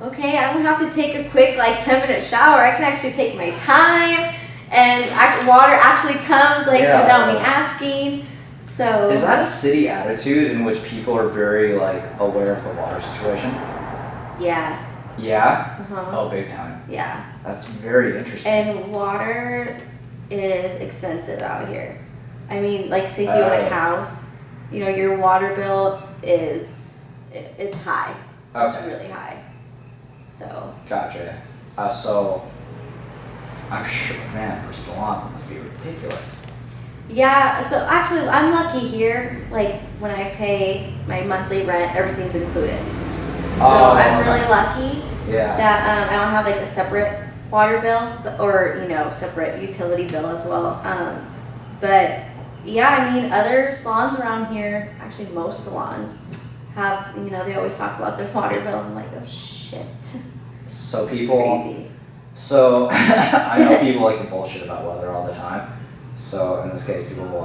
Speaker 3: okay, I don't have to take a quick, 10-minute shower. I can actually take my time, and water actually comes, without me asking. So...
Speaker 2: Is that a city attitude in which people are very, aware of the water situation?
Speaker 3: Yeah.
Speaker 2: Yeah?
Speaker 3: Uh-huh.
Speaker 2: Oh, big time.
Speaker 3: Yeah.
Speaker 2: That's very interesting.
Speaker 3: And water is expensive out here. Say if you own a house, your water bill it's high.
Speaker 2: Okay.
Speaker 3: It's really high. So.
Speaker 2: Gotcha. So, I'm sure, man, for salons it must be ridiculous.
Speaker 3: Yeah, so actually I'm lucky here, when I pay my monthly rent, everything's included. So I'm really lucky that I don't have a separate water bill or, separate utility bill as well. But yeah, other salons around here, actually most salons have, they always talk about their water bill. I'm like, oh shit.
Speaker 2: So
Speaker 3: It's
Speaker 2: people,
Speaker 3: crazy.
Speaker 2: so I know people like to bullshit about weather all the time. So in this case, people will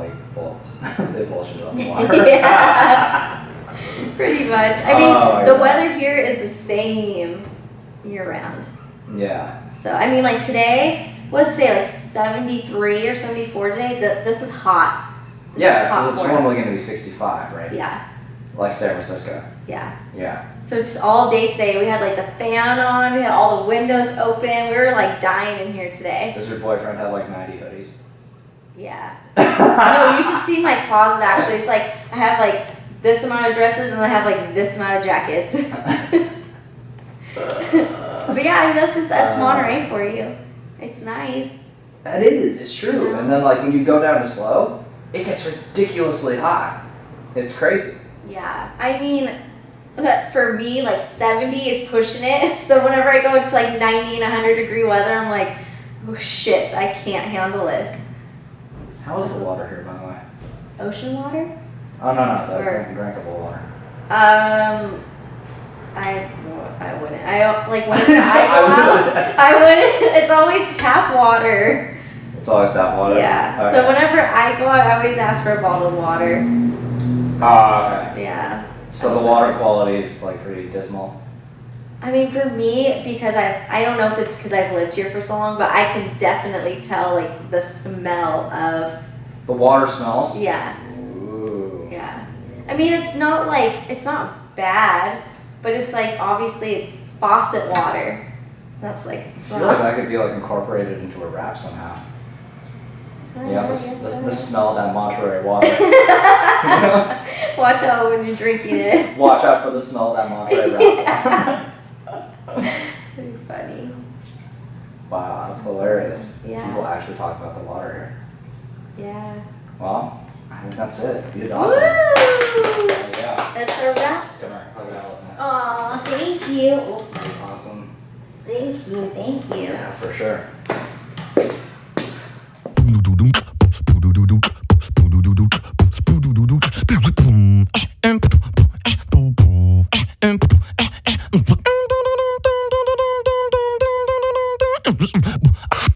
Speaker 2: they bullshit about the water.
Speaker 3: Yeah, pretty much. The weather here is the same year round.
Speaker 2: Yeah.
Speaker 3: So today, what's today, 73 or 74 today? This is hot. This is hot
Speaker 2: Because it's
Speaker 3: for
Speaker 2: normally
Speaker 3: us.
Speaker 2: going to be 65, right?
Speaker 3: Yeah,
Speaker 2: Like San Francisco.
Speaker 3: yeah.
Speaker 2: Yeah.
Speaker 3: So it's all day today. We had the fan on, we had all the windows open. We were dying in here today.
Speaker 2: Does your boyfriend have 90 hoodies?
Speaker 3: Yeah. No, you should see my closet actually. It's I have this amount of dresses and I have this amount of jackets. But yeah, that's Monterey for you. It's nice.
Speaker 2: That is, it's true.
Speaker 3: Yeah.
Speaker 2: And then when you go down to slow, it gets ridiculously hot. It's crazy.
Speaker 3: Yeah. For me, 70 is pushing it. So whenever I go to 90 and 100 degree weather, I'm like, oh shit, I can't handle this.
Speaker 2: How is the water here, by the way?
Speaker 3: Ocean water?
Speaker 2: Oh, no, the
Speaker 3: Or-
Speaker 2: drinkable water.
Speaker 3: I wouldn't. When I go out, I wouldn't. It's always tap water.
Speaker 2: It's always tap water.
Speaker 3: Yeah.
Speaker 2: Okay.
Speaker 3: So whenever I go out, I always ask for a bottled water.
Speaker 2: Oh, okay.
Speaker 3: Yeah.
Speaker 2: So the water quality is like pretty dismal.
Speaker 3: I mean, for me, because I don't know if it's because I've lived here for so long, but I can definitely tell like the smell of.
Speaker 2: The water smells?
Speaker 3: Yeah.
Speaker 2: Ooh.
Speaker 3: Yeah. I mean, it's not bad, but it's like obviously it's faucet water. That's like
Speaker 2: I feel like that could be like incorporated into a wrap somehow. Yeah, the smell of that Monterey water.
Speaker 3: Watch out when you're drinking it.
Speaker 2: Watch out for the smell of that Monterey wrap.
Speaker 3: Pretty funny.
Speaker 2: Wow, that's hilarious.
Speaker 3: Yeah.
Speaker 2: People actually talk about the water here.
Speaker 3: Yeah.
Speaker 2: Well, I think that's it. You did awesome.
Speaker 3: Woo!
Speaker 2: Yeah.
Speaker 3: That's a wrap.
Speaker 2: Come here, hug it out with me.
Speaker 3: Aw, thank you. Oops.
Speaker 2: Awesome.
Speaker 3: Thank you, thank you.
Speaker 2: Yeah, for sure.